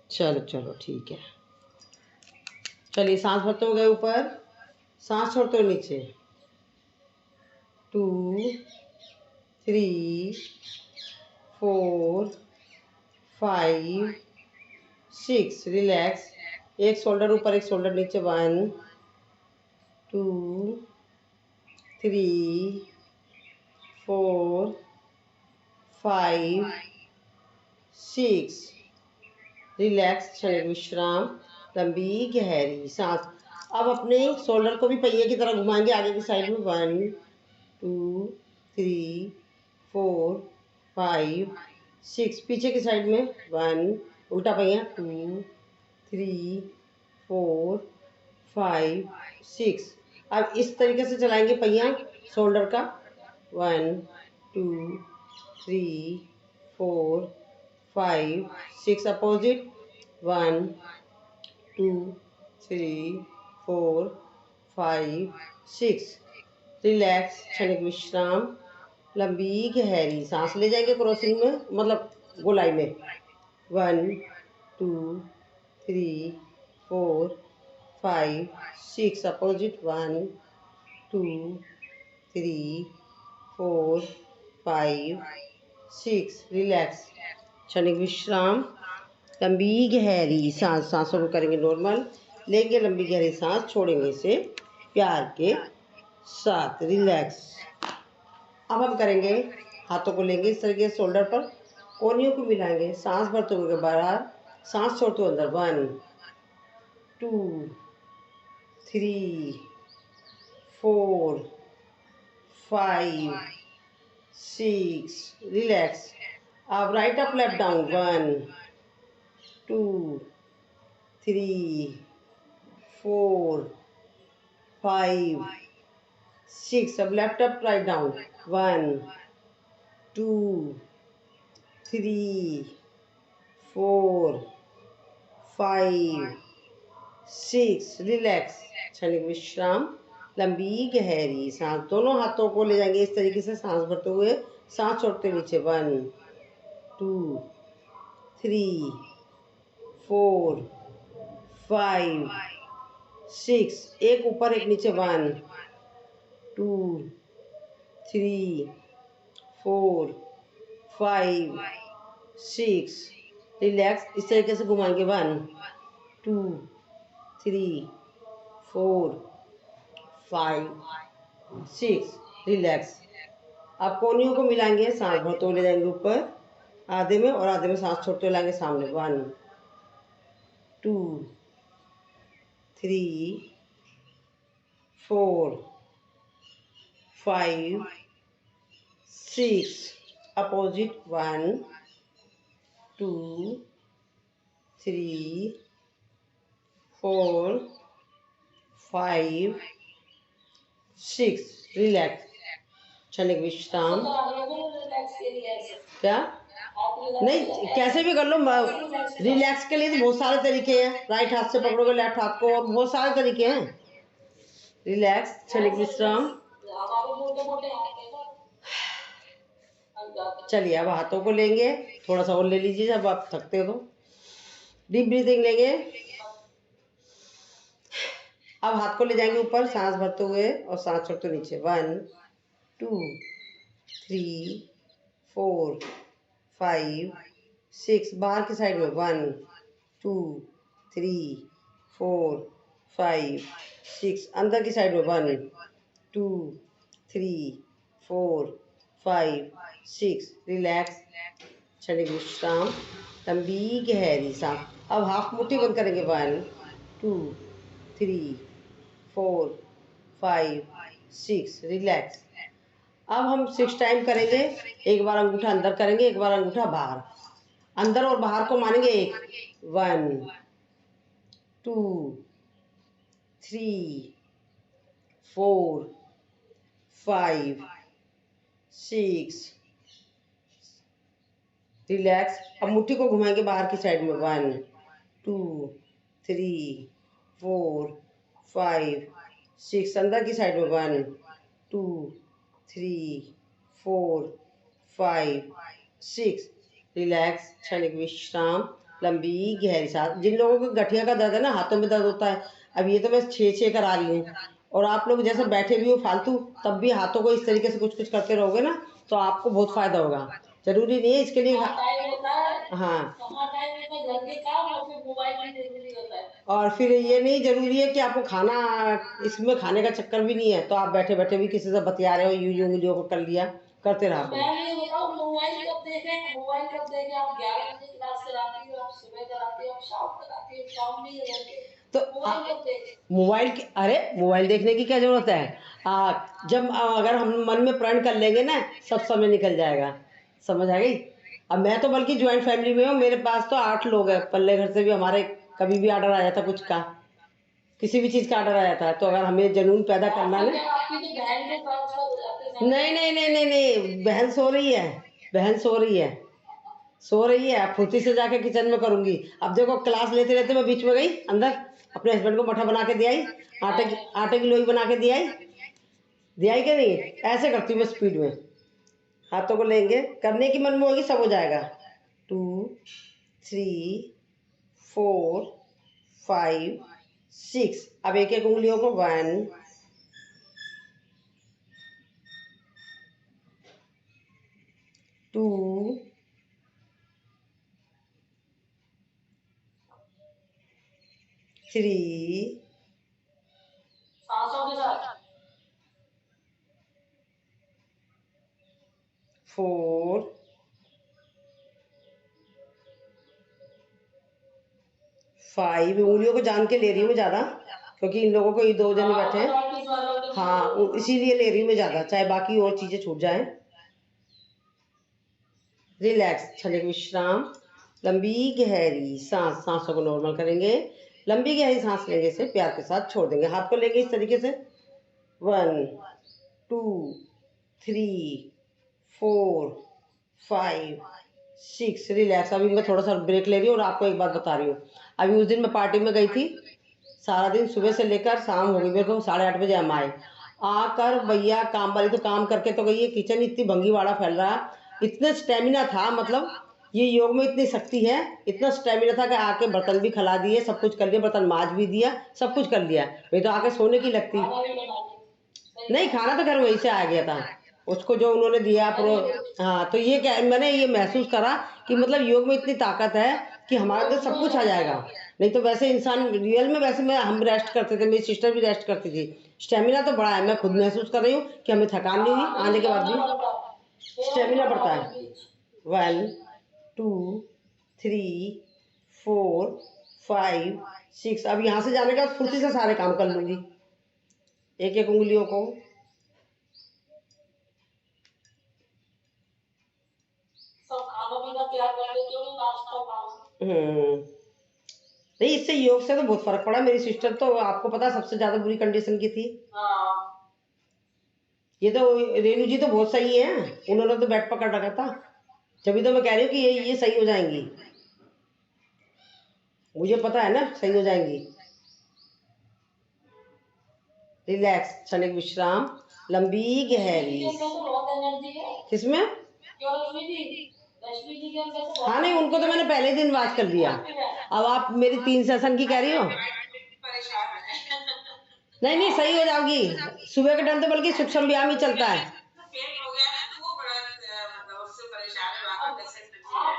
चलो चलो ठीक है। चलिए, सांस भरते हो गए ऊपर, सांस छोड़ते हो नीचे। 2 3 4 5 6। रिलैक्स, एक शोल्डर ऊपर एक शोल्डर नीचे। 1 2 3 4 5 6। रिलैक्स, क्षणिक विश्राम, लंबी गहरी सांस। अब अपने शोल्डर को भी पहिए की तरह घुमाएंगे आगे की साइड में। 1 2 3 4 5 6। पीछे की साइड में 1, उल्टा पहिया। 2 3 4 5 6। अब इस तरीके से चलाएंगे पहिया शोल्डर का। 1 2 3 4 5 6। अपोजिट। 1 2 3 4 5 6। रिलैक्स, क्षणिक विश्राम, लंबी गहरी सांस ले जाएंगे क्रॉसिंग में, मतलब गोलाई में। 1 2 3 4 5 6। अपोजिट। 1 2 3 4 5 6। रिलैक्स, क्षणिक विश्राम, लंबी गहरी सांस। सांसों को करेंगे नॉर्मल, लेंगे लंबी गहरी सांस, छोड़ेंगे इसे प्यार के साथ। रिलैक्स। अब हम करेंगे, हाथों को लेंगे इस तरीके से शोल्डर पर, कोहनियों को मिलाएंगे। सांस भरते हुए बाहर, सांस छोड़ते हुए अंदर। 1 2 3 4 5 6। रिलैक्स। अब राइट अप लेफ्ट डाउन। 1 2 3 4 5 6। अब left up write down. 1 2 3 4 5 6। Relax, क्षणिक विश्राम, लंबी गहरी सांस। दोनों हाथों को ले जाएंगे इस तरीके से, सांस भरते हुए, सांस छोड़ते नीचे। 1 2 3 4 5 6। एक ऊपर एक नीचे। 1 2 3 4 5 6। रिलैक्स, इस तरीके से घुमाएंगे। 1 2 3 4 5 6। रिलैक्स। अब कोहनियों को मिलाएंगे, सांस भरते हुए ले जाएंगे ऊपर आधे में, और आधे में सांस छोड़ते हुए लाएंगे सामने। 1 2 3 4 5 6। अपोजिट। 1 2 3 4 5 6। रिलैक्स, क्षणिक विश्राम। क्या नहीं, कैसे भी कर लो। रिलैक्स के लिए तो बहुत सारे तरीके हैं। राइट हाथ से पकड़ोगे लेफ्ट हाथ को, और बहुत सारे तरीके हैं। रिलैक्स, क्षणिक विश्राम। चलिए, अब हाथों को लेंगे, थोड़ा सा और ले लीजिए जब आप थकते हो तो। डीप ब्रीथिंग लेंगे। अब हाथ को ले जाएंगे ऊपर, सांस भरते हुए और सांस छोड़ते नीचे। 1 2 3 4 5 6। बाहर की साइड में। 1 2 3 4 5 6 अंदर की साइड में 1 2 3 4 5 6 रिलैक्स क्षणिक विश्राम लंबी गहरी सांस। अब हाफ मुट्ठी बंद करेंगे 1 2 3 4 5 6 रिलैक्स। अब हम 6 टाइम करेंगे। एक बार अंगूठा अंदर करेंगे, एक बार अंगूठा बाहर। अंदर और बाहर को मानेंगे 1 2 3 4 5 6 रिलैक्स। अब मुट्ठी को घुमाएंगे बाहर की साइड में 1 2 3 4 5 6 अंदर की साइड में 1 2 3 4 5 6 रिलैक्स क्षणिक विश्राम लंबी गहरी सांस। जिन लोगों को गठिया का दर्द है ना, हाथों में दर्द होता है, अब ये तो मैं 6 करा रही हूँ, और आप लोग जैसे बैठे भी हो फालतू, तब भी हाथों को इस तरीके से कुछ कुछ करते रहोगे ना, तो आपको बहुत फायदा होगा। जरूरी नहीं है इसके लिए हाँ, और फिर ये नहीं जरूरी है कि आपको खाना, इसमें खाने का चक्कर भी नहीं है, तो आप बैठे बैठे भी किसी से बतिया रहे हो, यूं उंगलियों को कर लिया, करते रहा करो। मोबाइल कब देखें आप 11 बजे क्लास कराती हो, आप सुबह कराती हो, आप शाम कराती हो, शाम नहीं है तो मोबाइल के, अरे मोबाइल देखने की क्या जरूरत है? जब अगर हम मन में प्रण कर लेंगे ना, सब समय निकल जाएगा। समझ आ गई? अब मैं तो बल्कि ज्वाइंट फैमिली में हूँ, मेरे पास तो 8 लोग हैं। पल्ले घर से भी हमारे कभी भी ऑर्डर आ जाता कुछ का, किसी भी चीज़ का ऑर्डर आ जाता है, तो अगर हमें जुनून पैदा करना है ना, नहीं नहीं नहीं नहीं नहीं, बहन सो रही है, बहन सो रही है, सो रही है। अब फुर्ती से जाके किचन में करूंगी। अब देखो क्लास लेते लेते मैं बीच में गई अंदर, अपने हस्बैंड को मठा बना के दिया ही, आटे की लोई बना के दिया कि नहीं? ऐसे करती हूँ मैं स्पीड में। हाथों को लेंगे, करने की मन में होगी, सब हो जाएगा। 2 3 4 5 6 अब एक एक उंगलियों को 1 2 3 4 5 उंगलियों को जान के ले रही हूँ मैं ज़्यादा, क्योंकि इन लोगों को ये 2 जने बैठे हैं, हाँ इसीलिए ले रही हूँ मैं ज़्यादा, चाहे बाकी और चीज़ें छूट जाएं। रिलैक्स क्षणिक विश्राम लंबी गहरी सांस। सांसों को नॉर्मल करेंगे, लंबी गहरी सांस लेंगे, से प्यार के साथ छोड़ देंगे। हाथ को लेंगे इस तरीके से 1 2 3 4 5 6 रिलैक्स। अभी मैं थोड़ा सा ब्रेक ले रही हूँ, और आपको एक बात बता रही हूँ। अभी उस दिन मैं पार्टी में गई थी, सारा दिन सुबह से लेकर शाम हो गई मेरे को, 8:30 बजे हम आए। आकर भैया काम वाली तो काम करके तो गई है, किचन इतनी भंगीवाड़ा फैल रहा, इतना स्टेमिना था, मतलब ये योग में इतनी शक्ति है, इतना स्टेमिना था कि आके बर्तन भी खिला दिए, सब कुछ कर लिया, बर्तन माज भी दिया, सब कुछ कर लिया। मैं तो आके सोने की लगती नहीं, खाना तो घर वहीं से आ गया था, उसको जो उन्होंने दिया हाँ, तो ये क्या, मैंने ये महसूस करा कि मतलब योग में इतनी ताकत है कि हमारे अंदर सब कुछ आ जाएगा। नहीं तो वैसे इंसान रियल में, वैसे मैं हम रेस्ट करते थे, मेरी सिस्टर भी रेस्ट करती थी। स्टेमिना तो बड़ा है, मैं खुद महसूस कर रही हूँ कि हमें थकान नहीं हुई, आने के बाद भी स्टेमिना बढ़ता है। 1 2 3 4 5 6 अब यहाँ से जाने के बाद फुर्ती से सारे काम कर लूंगी, एक एक उंगलियों को। नहीं, इससे योग से तो बहुत फर्क पड़ा। मेरी सिस्टर तो आपको पता सबसे ज्यादा बुरी कंडीशन की थी। ये तो रेणु जी तो बहुत सही है, उन्होंने तो बेड पकड़ रखा था, तभी तो मैं कह रही हूँ कि ये सही हो जाएंगी, मुझे पता है ना सही हो जाएंगी। रिलैक्स क्षणिक विश्राम लंबी गहरी। किसमें? हाँ नहीं, उनको तो मैंने पहले दिन बात कर दिया। अब आप मेरी 3 सेशन की कह रही हो? नहीं नहीं, सही हो जाओगी। सुबह के टाइम तो बल्कि सूक्ष्म व्यायाम ही चलता है।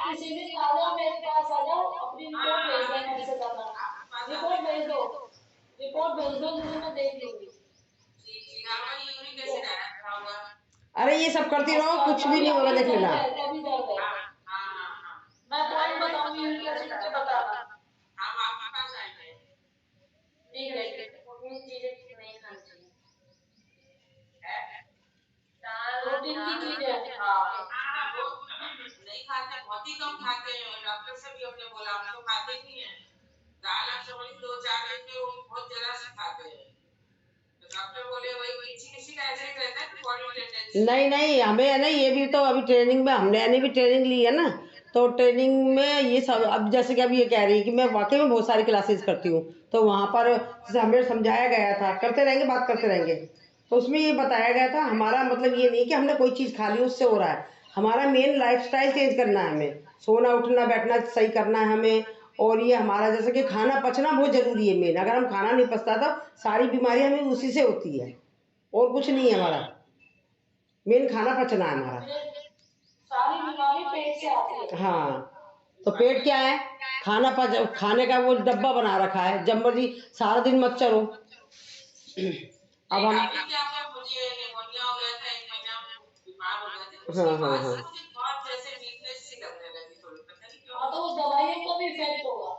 किसी दिन आ जाओ मेरे पास, आ जाओ, अपनी रिपोर्ट भेज देना, ऐसे करना, रिपोर्ट भेज दो, रिपोर्ट भेज दो मुझे, मैं देख लूंगी। अरे ये सब करती रहो, कुछ भी नहीं होगा, देख लेना। तभी दर्द है, मैं पॉइंट बताऊंगी यूरिक एसिड पे, बताना। ठीक है, चीजें नहीं खानी चाहिए, प्रोटीन की चीजें, हाँ नहीं खाते, बहुत ही कम खाते हैं, डॉक्टर से भी हमने बोला, हम तो खाते नहीं है, दाल और चावल 2-4 दिन में वो बहुत जरा सी खाते हैं, तो डॉक्टर बोले वही किसी किसी का ऐसे ही रहता है, बॉडी टेंडेंसी। नहीं नहीं, हमें है ना, ये भी तो अभी ट्रेनिंग में, हमने भी ट्रेनिंग ली है ना, तो ट्रेनिंग में ये सब, अब जैसे कि अब ये कह रही है कि मैं वाकई में बहुत सारी क्लासेस करती हूँ, तो वहाँ पर जैसे हमें समझाया गया था, करते रहेंगे, बात करते रहेंगे, तो उसमें ये बताया गया था, हमारा मतलब ये नहीं कि हमने कोई चीज़ खा ली उससे हो रहा है, हमारा मेन लाइफस्टाइल चेंज करना है, हमें सोना उठना बैठना सही करना है हमें, और ये हमारा जैसे कि खाना पचना बहुत ज़रूरी है मेन, अगर हम खाना नहीं पचता तो सारी बीमारियाँ हमें उसी से होती है, और कुछ नहीं है हमारा, मेन खाना पचना है हमारा। सारी बीमारी पेट से आती है। हाँ, तो पेट क्या है, खाना पच, खाने का वो डब्बा बना रखा है, जब मर्जी सारा दिन मत चलो। अब हम, हाँ हाँ हाँ, तो वो दवाइयों का भी इफेक्ट होगा,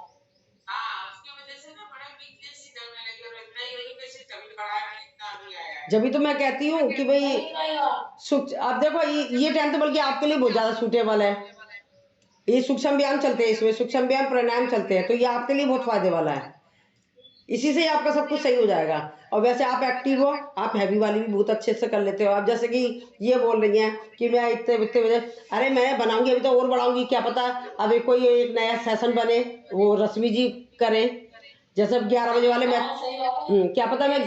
उसकी वजह से ना बड़ा वीकनेस सी लगने लगी, और इतना यूरिक एसिड कभी बढ़ा नहीं, इतना भी आया है। जब भी तो मैं कहती हूँ कि भाई सुख, आप देखो ये टाइम तो बल्कि आपके लिए बहुत ज़्यादा सूटेबल है, ये सूक्ष्म व्यायाम चलते हैं, इसमें सूक्ष्म व्यायाम प्राणायाम चलते हैं, तो ये आपके लिए बहुत फायदे वाला है, इसी से ही आपका सब कुछ सही हो जाएगा। और वैसे आप एक्टिव हो, आप हैवी वाली भी बहुत अच्छे से कर लेते हो, आप जैसे कि ये बोल रही हैं कि मैं इतने इतने बजे, अरे मैं बनाऊंगी, अभी तो और बढ़ाऊंगी, क्या पता अभी कोई एक नया सेशन बने, वो रश्मि जी करें, जैसे 11 बजे वाले मैं, क्या पता मैं,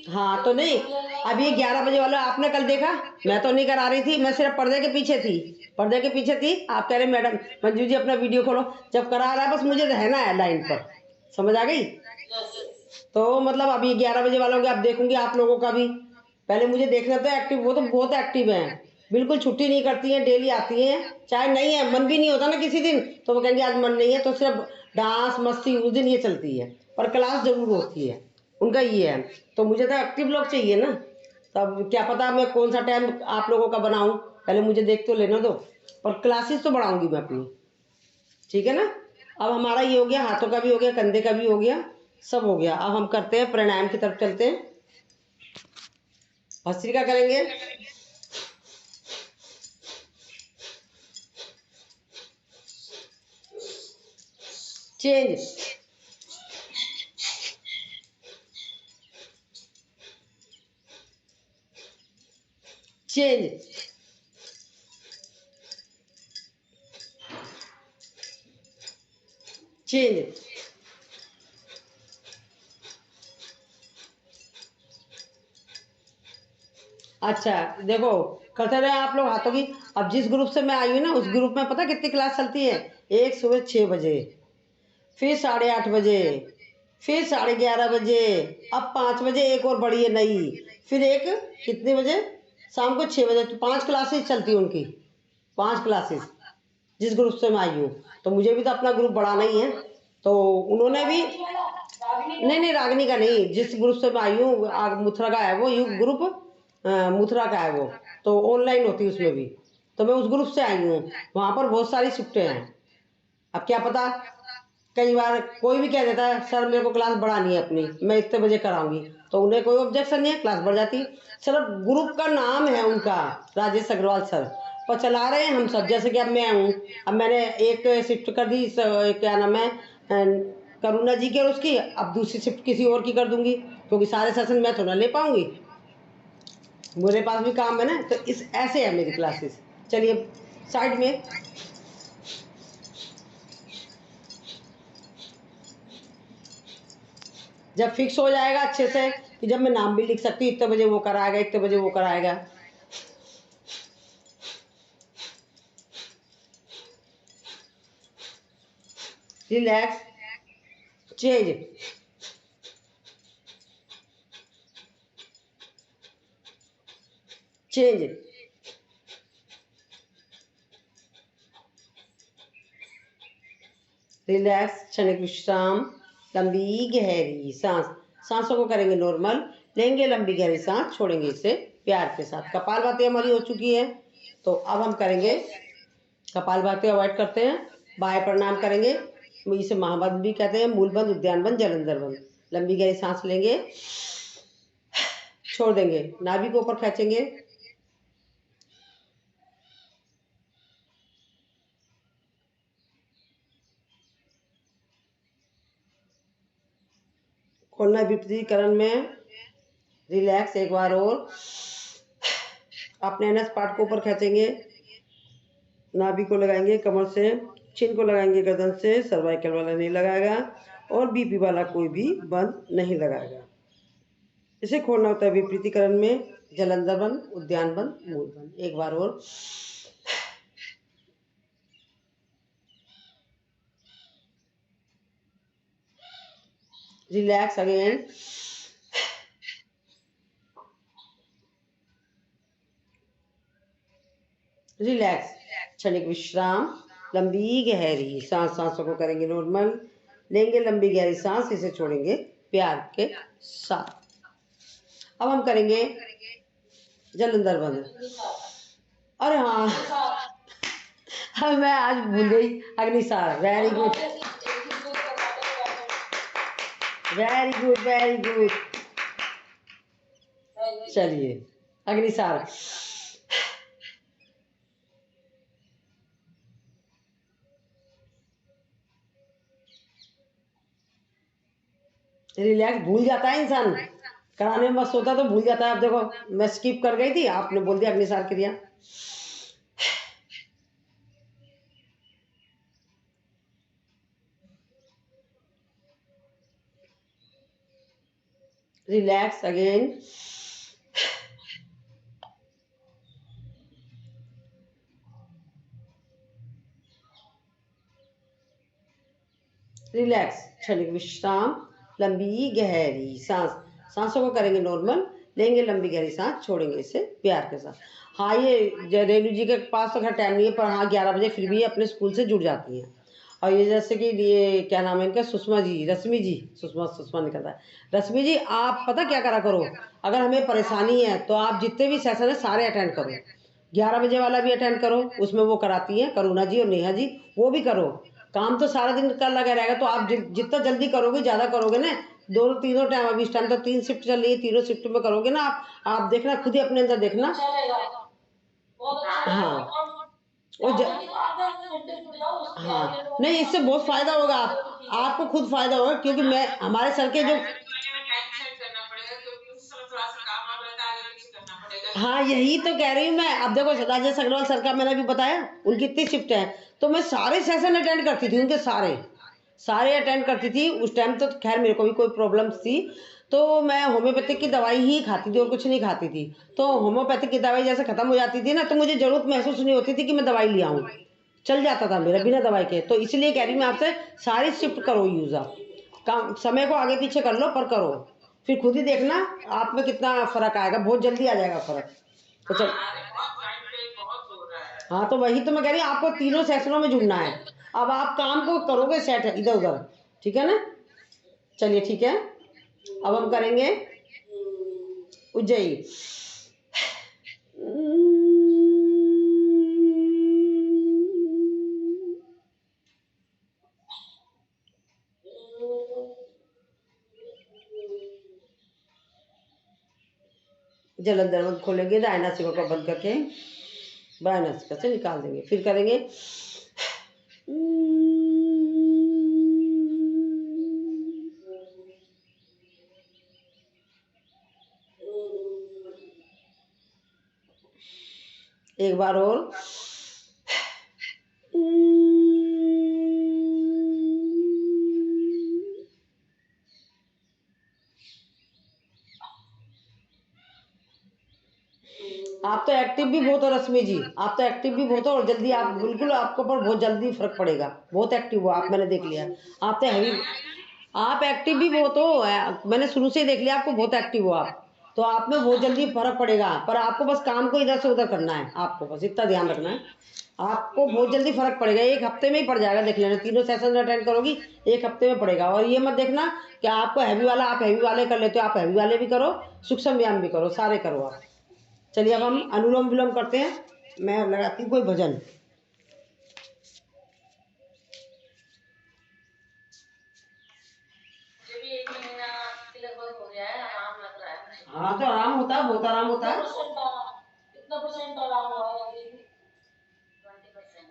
हाँ तो नहीं, अब ये 11 बजे वाला आपने कल देखा, मैं तो नहीं करा रही थी, मैं सिर्फ पर्दे के पीछे थी, पर्दे के पीछे थी, आप कह रहे मैडम मंजू जी अपना वीडियो खोलो, जब करा रहा है बस मुझे रहना है लाइन पर, समझ आ गई। तो मतलब अभी 11 बजे वालों के अब देखूंगी आप लोगों का भी, पहले मुझे देखना तो एक्टिव, वो तो बहुत एक्टिव हैं, बिल्कुल छुट्टी नहीं करती हैं, डेली आती हैं, चाहे नहीं है मन भी नहीं होता ना किसी दिन, तो वो कहेंगे आज मन नहीं है, तो सिर्फ डांस मस्ती उस दिन ये चलती है, पर क्लास जरूर होती है, उनका ये है, तो मुझे तो एक्टिव लोग चाहिए ना, तब क्या पता मैं कौन सा टाइम आप लोगों का बनाऊं, पहले मुझे देख तो लेना दो, पर क्लासेस तो बढ़ाऊंगी मैं अपनी, ठीक है ना। अब हमारा ये हो गया, हाथों का भी हो गया, कंधे का भी हो गया, सब हो गया, अब हम करते हैं प्राणायाम की तरफ चलते हैं, भस्त्रिका करेंगे, चेंज, चेंज, चेंज, अच्छा देखो करते रहे आप लोग हाथों की। अब जिस ग्रुप से मैं आई हूँ ना, उस ग्रुप में पता कितनी क्लास चलती है, एक सुबह 6 बजे, फिर 8:30 बजे, फिर 11:30 बजे, अब 5 बजे एक और बड़ी है नई, फिर एक कितने बजे, शाम को 6 बजे, तो 5 क्लासेस चलती हैं उनकी, 5 क्लासेस जिस ग्रुप से मैं आई हूँ, तो मुझे भी तो अपना ग्रुप बढ़ाना ही है, तो उन्होंने भी, नहीं नहीं रागनी का नहीं, जिस ग्रुप से मैं आई हूँ मुथरा का है वो युग ग्रुप, मुथरा का है वो, तो ऑनलाइन होती है उसमें भी, तो मैं उस ग्रुप से आई हूँ, वहाँ पर बहुत सारी शिफ्टें हैं, अब क्या पता कई बार कोई भी कह देता है सर मेरे को क्लास बढ़ानी है अपनी, मैं इतने बजे कराऊंगी, तो उन्हें कोई ऑब्जेक्शन नहीं है, क्लास बढ़ जाती, सिर्फ ग्रुप का नाम है उनका, राजेश अग्रवाल सर, और चला रहे हैं हम सब, जैसे कि अब मैं हूँ, अब मैंने एक शिफ्ट कर दी, क्या नाम है, करुणा जी की, और उसकी अब दूसरी शिफ्ट किसी और की कर दूंगी, क्योंकि सारे सेशन मैं तो ना ले पाऊंगी, मेरे पास भी काम है ना, तो इस ऐसे है मेरी क्लासेस। चलिए साइड में, जब फिक्स हो जाएगा अच्छे से कि जब मैं नाम भी लिख सकती हूँ, इतने बजे वो कराएगा, इतने बजे वो कराएगा, रिलैक्स, चेंज, चेंज, रिलैक्स, क्षणिक विश्राम, लंबी गहरी सांस। सांसों को करेंगे नॉर्मल, लेंगे लंबी गहरी सांस, छोड़ेंगे इसे प्यार के साथ। कपालभाति हमारी हो चुकी है, तो अब हम करेंगे कपालभाति अवॉइड करते हैं, बाह्य प्रणाम करेंगे। इसे महाबंध भी कहते हैं, मूलबंध, उद्यान बंध, जलंधर बंध। लंबी गहरी सांस लेंगे, छोड़ देंगे, नाभि को ऊपर खींचेंगे, खोलना विपरीतीकरण में। रिलैक्स, एक बार और अपने एनएस पार्ट को ऊपर खींचेंगे, नाभि को लगाएंगे कमर से, चिन को लगाएंगे गर्दन से, सर्वाइकल वाला नहीं लगाएगा और बीपी वाला कोई भी बंद नहीं लगाएगा। इसे खोलना होता है विपरीतीकरण में, जलंधर बंद, उद्यान बंद, मूल बंद। एक बार और रिलैक्स अगेन, रिलैक्स, क्षणिक विश्राम, लंबी गहरी सांस। सांसों को करेंगे नॉर्मल, लेंगे लंबी गहरी सांस, इसे छोड़ेंगे प्यार के साथ। अब हम करेंगे जलंधर बंद। अरे हाँ, हाँ मैं आज भूल गई Agnisar. Very good, very good, very good. चलिए अग्निसार, रिलैक्स। भूल जाता है इंसान, कराने में मस्त होता तो भूल जाता है। अब देखो मैं स्किप कर गई थी, आपने बोल दिया अग्निसार क्रिया। रिलैक्स अगेन, रिलैक्स, क्षणिक विश्राम, लंबी गहरी सांस। सांसों को करेंगे नॉर्मल, लेंगे लंबी गहरी सांस, छोड़ेंगे इसे प्यार के साथ। हाँ ये रेणु जी के पास तो खैर टाइम नहीं है, पर हाँ 11 बजे फिर भी अपने स्कूल से जुड़ जाती हैं। और ये जैसे कि ये क्या नाम है इनका, सुषमा जी, रश्मि जी, सुषमा निकल रहा है। रश्मि जी आप पता क्या करा करो, अगर हमें परेशानी है तो आप जितने भी सेशन है सारे अटेंड करो। 11 बजे वाला भी अटेंड करो, उसमें वो कराती हैं करुणा जी और नेहा जी, वो भी करो। काम तो सारा दिन का लगा रहेगा, तो आप जितना जल्दी करोगे ज़्यादा करोगे ना। दोनों तीनों टाइम, अभी इस टाइम तो 3 शिफ्ट चल रही है, तीनों शिफ्ट में करोगे ना आप देखना खुद ही अपने अंदर देखना। हाँ और हाँ नहीं, इससे बहुत फायदा होगा, आपको खुद फायदा होगा, क्योंकि मैं हमारे सर के जो हाँ यही तो कह रही हूँ मैं। अब देखो राजेश अग्रवाल सर का मैंने अभी बताया, उनकी इतनी शिफ्ट है, तो मैं सारे सेशन अटेंड करती थी, उनके सारे अटेंड करती थी। उस टाइम तो खैर मेरे को भी कोई प्रॉब्लम्स थी, तो मैं होम्योपैथिक की दवाई ही खाती थी और कुछ नहीं खाती थी। तो होम्योपैथिक की दवाई जैसे ख़त्म हो जाती थी ना, तो मुझे ज़रूरत महसूस नहीं होती थी कि मैं दवाई ले आऊँ, चल जाता था मेरा बिना दवाई के। तो इसलिए कह रही हूँ मैं आपसे, सारी शिफ्ट करो यूज़। आप काम समय को आगे पीछे कर लो, पर करो, फिर खुद ही देखना आप में कितना फ़र्क आएगा, बहुत जल्दी आ जाएगा फ़र्क। तो चल हाँ, तो वही तो मैं कह रही हूँ, आपको तीनों सेशनों में जुड़ना है। अब आप काम को करोगे सेट इधर उधर, ठीक है ना। चलिए ठीक है, अब हम करेंगे उज्जयी। जलंधर बंद खोलेंगे, दाहिना नासिका को बंद करके बाएं नासिका से निकाल देंगे। फिर करेंगे एक बार और, आप तो एक्टिव भी बहुत हो रश्मि जी, आप तो एक्टिव भी बहुत हो, और जल्दी आप बिल्कुल, आपके ऊपर बहुत जल्दी फर्क पड़ेगा। बहुत एक्टिव हो आप, मैंने देख लिया। आप तो हैवी, आप एक्टिव भी बहुत हो, मैंने शुरू से ही देख लिया आपको, बहुत एक्टिव हो आप। तो आप में बहुत जल्दी फर्क पड़ेगा। पर आपको बस काम को इधर से उधर करना है, आपको बस इतना ध्यान रखना है, आपको बहुत जल्दी फर्क पड़ेगा। 1 हफ्ते में ही पड़ जाएगा, देख लेना। 3 सेशन अटेंड करोगी 1 हफ्ते में पड़ेगा। और ये मत देखना कि आपको हैवी वाला, आप हैवी वाले कर लेते हो, आप हैवी वाले भी करो, सूक्ष्म व्यायाम भी करो, सारे करो आप। चलिए अब हम अनुलोम विलोम करते हैं। मैं लगाती हूँ कोई भजन। हाँ तो आराम होता है, बहुत आराम होता है। कितना परसेंट आराम हुआ है अभी? 20%।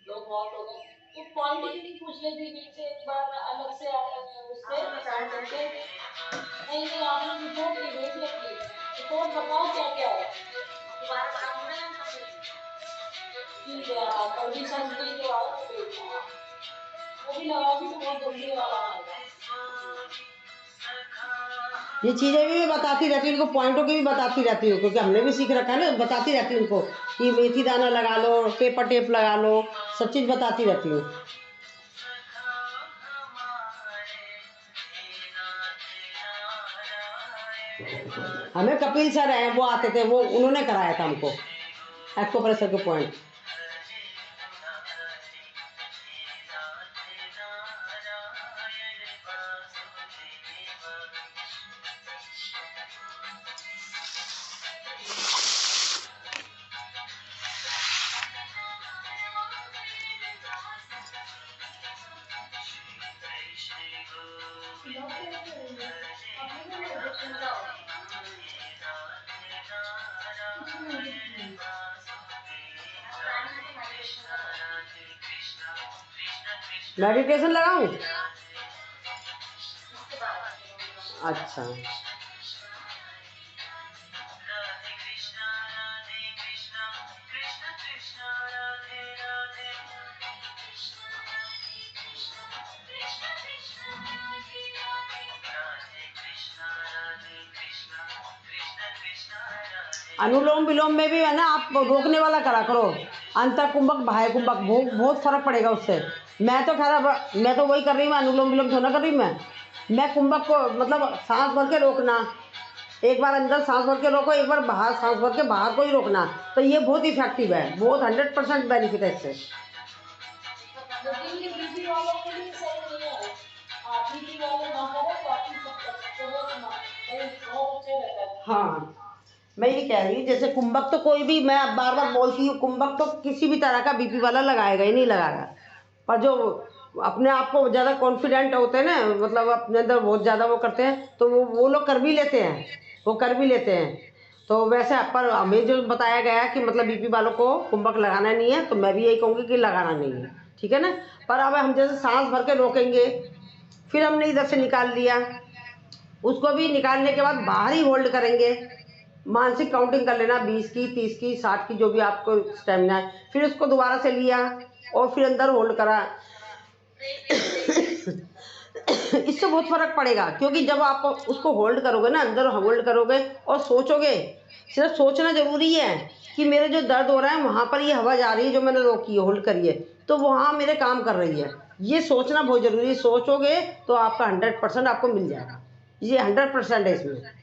लोग बहुत हो गए। तो क्वांटिटी पूछ लेती बीच से एक बार अलग से उससे निकाल करके। नहीं नहीं, आपने रिपोर्ट नहीं भेजी अपनी। रिपोर्ट बताओ क्या क्या है। दोबारा बताऊंगा ना ठीक है, कंडीशन के जो आए वो भेजना। वो भी लगाओगी तो बहुत जल्दी आराम आएगा। ये चीज़ें भी मैं बताती रहती हूँ उनको, पॉइंटों की भी बताती रहती हूँ, क्योंकि हमने भी सीख रखा है ना। बताती रहती हूँ उनको कि मेथी दाना लगा लो, पेपर टेप लगा लो, सब चीज़ बताती रहती हूँ। हमें कपिल सर हैं, वो आते थे, वो उन्होंने कराया था हमको एक्यूप्रेशर के पॉइंट। मेडिटेशन लगाऊं? अच्छा, अनुलोम विलोम में भी है ना, आप रोकने वाला करा करो। अंतर कुंभक बाह्य कुंभक, बहुत फर्क पड़ेगा उससे। मैं तो खैर मैं तो वही कर रही हूँ, अनुलोम विलोम थोड़ा कर रही हूँ मैं कुंभक को मतलब सांस भर के रोकना, एक बार अंदर सांस भर के रोको, एक बार बाहर सांस भर के बाहर को ही रोकना। तो ये बहुत इफेक्टिव है, बहुत 100% बेनिफिट है इससे। हाँ, मैं ये कह रही हूँ जैसे कुंभक तो कोई भी, मैं बार बार बोलती हूँ, कुंभक तो किसी भी तरह का बीपी वाला लगाएगा ही नहीं लगाएगा। पर जो अपने आप को ज़्यादा कॉन्फिडेंट होते हैं ना, मतलब अपने अंदर बहुत ज़्यादा वो करते हैं, तो वो लोग कर भी लेते हैं, वो कर भी लेते हैं। तो वैसे पर हमें जो बताया गया है कि मतलब बीपी वालों को कुंभक लगाना नहीं है, तो मैं भी यही कहूँगी कि लगाना नहीं है, ठीक है ना। पर अब हम जैसे सांस भर के रोकेंगे, फिर हमने इधर से निकाल लिया, उसको भी निकालने के बाद बाहर ही होल्ड करेंगे। मानसिक काउंटिंग कर लेना, 20 की, 30 की, 60 की, जो भी आपको स्टेमिना है। फिर उसको दोबारा से लिया और फिर अंदर होल्ड करा। इससे बहुत फर्क पड़ेगा, क्योंकि जब आप उसको होल्ड करोगे ना, अंदर होल्ड करोगे और सोचोगे, सिर्फ सोचना जरूरी है कि मेरे जो दर्द हो रहा है वहाँ पर ये हवा जा रही है जो मैंने रोकी है, होल्ड करी है, तो वहाँ मेरे काम कर रही है। ये सोचना बहुत जरूरी है। सोचोगे तो आपका 100% आपको मिल जाएगा। ये 100% है इसमें।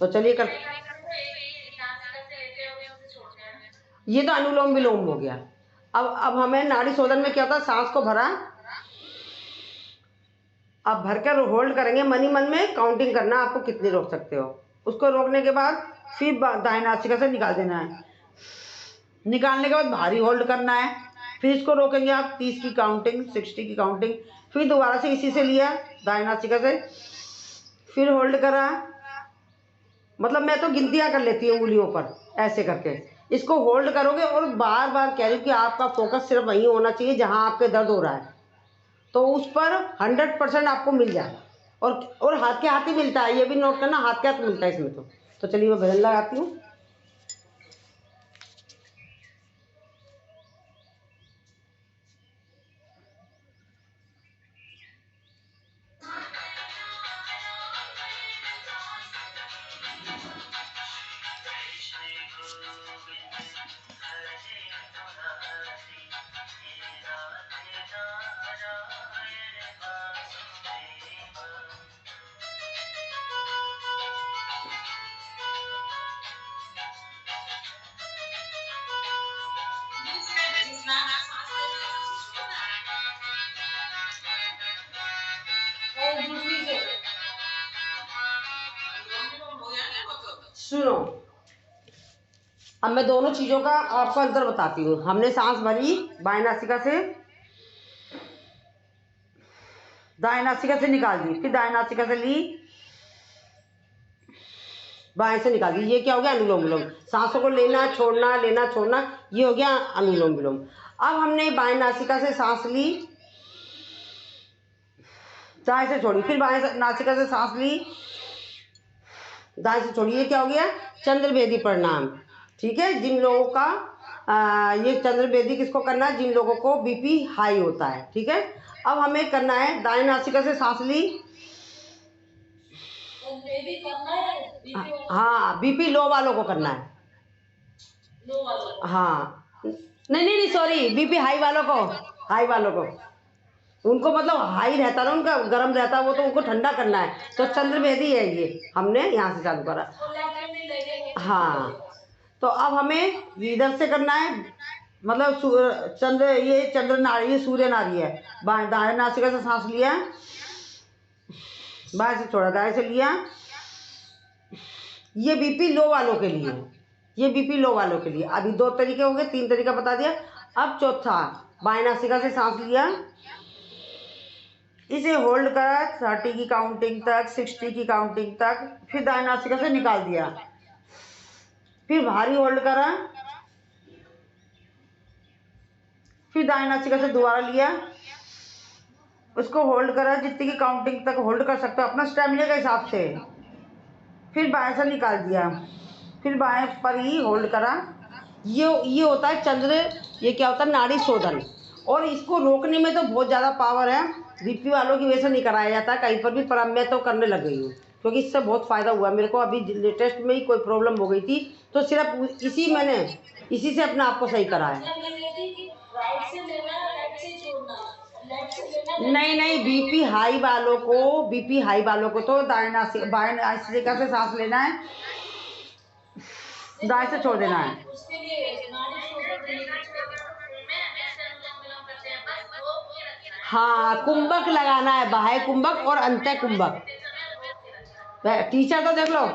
तो चलिए कर, ये तो अनुलोम विलोम हो गया। अब हमें नाड़ी शोधन में क्या होता है, सांस को भरा, आप भर कर होल्ड करेंगे, मन ही मन में काउंटिंग करना आपको कितनी रोक सकते हो। उसको रोकने के बाद फिर दाहिने नासिका से निकाल देना है। निकालने के बाद भारी होल्ड करना है। फिर इसको रोकेंगे आप 30 की काउंटिंग, 60 की काउंटिंग, फिर दोबारा से इसी से लिया दाहिने नासिका से, फिर होल्ड करा। मतलब मैं तो गिनतियाँ कर लेती हूँ उंगलियों पर ऐसे करके। इसको होल्ड करोगे और बार बार कह रही हूँ कि आपका फोकस सिर्फ वहीं होना चाहिए जहाँ आपके दर्द हो रहा है, तो उस पर 100% आपको मिल जाएगा। और हाथ के हाथ ही मिलता है, ये भी नोट करना, हाथ के हाथ मिलता है इसमें। तो चलिए मैं भजन लगाती हूँ। ना ना सांस लेने है ना और दूसरी से हो गया ना वो तो। सुनो, अब मैं दोनों चीजों का आपको अंतर बताती हूँ। हमने सांस भरी बाएं नासिका से, दाएं नासिका से निकाल दी, फिर दाएं नासिका से ली, बाएं से निकाल दी। ये क्या हो गया? अनुलोम विलोम। सांसों को लेना छोड़ना, लेना छोड़ना, ये हो गया अनुलोम विलोम। अब हमने बाएं नासिका से सांस ली, दाएं से छोड़ी, फिर बाएं नासिका से सांस ली, दाएं से छोड़ी। ये क्या हो गया? चंद्रभेदी प्राणायाम। ठीक है, जिन लोगों का ये चंद्रभेदी किसको करना है? जिन लोगों को बीपी हाई होता है। ठीक है, अब हमें करना है दाएं नासिका से सांस ली, हाँ बीपी लो वालों को करना है। हाँ नहीं नहीं नहीं सॉरी, बीपी हाई वालों को, हाई वालों को, उनको मतलब हाई रहता ना, उनका गर्म रहता है वो, तो उनको ठंडा करना है। तो चंद्रभेदी है ये, हमने यहाँ से चालू करा। हाँ, तो अब हमें इधर से करना है, मतलब चंद्र, ये चंद्र नाड़ी, ये सूर्य नाड़ी है। दाएं नासिका से सांस लिया, बाएं से छोड़ा, दाएं से लिया। ये बीपी लो वालों के लिए, ये बीपी लो वालों के लिए। अभी 2 तरीके हो गए, 3 तरीका बता दिया। अब चौथा, बाएं नासिका से सांस लिया, इसे होल्ड करा 30 की काउंटिंग तक, 60 की काउंटिंग तक, फिर दाएं नासिका से निकाल दिया, फिर भारी होल्ड करा, फिर दाएं नासिका से दोबारा लिया, उसको होल्ड करा, जितनी की काउंटिंग तक होल्ड कर सकते हो अपना स्टेमिना के हिसाब से, फिर बाएं से निकाल दिया, फिर बाएं पर ही होल्ड करा। ये होता है चंद्र, ये क्या होता है? नाड़ी शोधन। और इसको रोकने में तो बहुत ज़्यादा पावर है, बीपी वालों की वजह से नहीं कराया जाता कहीं पर भी, पर अब मैं तो करने लग गई हूँ क्योंकि इससे बहुत फ़ायदा हुआ मेरे को। अभी लेटेस्ट में ही कोई प्रॉब्लम हो गई थी, तो सिर्फ इसी से अपने आप को सही करा है। नहीं नहीं, बीपी हाई वालों को तो बाएं नासिका से सांस लेना है, दाएं से छोड़ देना है। हाँ, कुंभक लगाना है, बाह्य कुंभक और अंतः कुंभक। टीचर तो देख लो,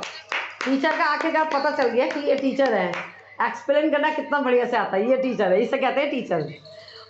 टीचर का आखिरकार पता चल गया कि ये टीचर है, एक्सप्लेन करना कितना बढ़िया से आता है। ये टीचर है, इसे कहते हैं टीचर।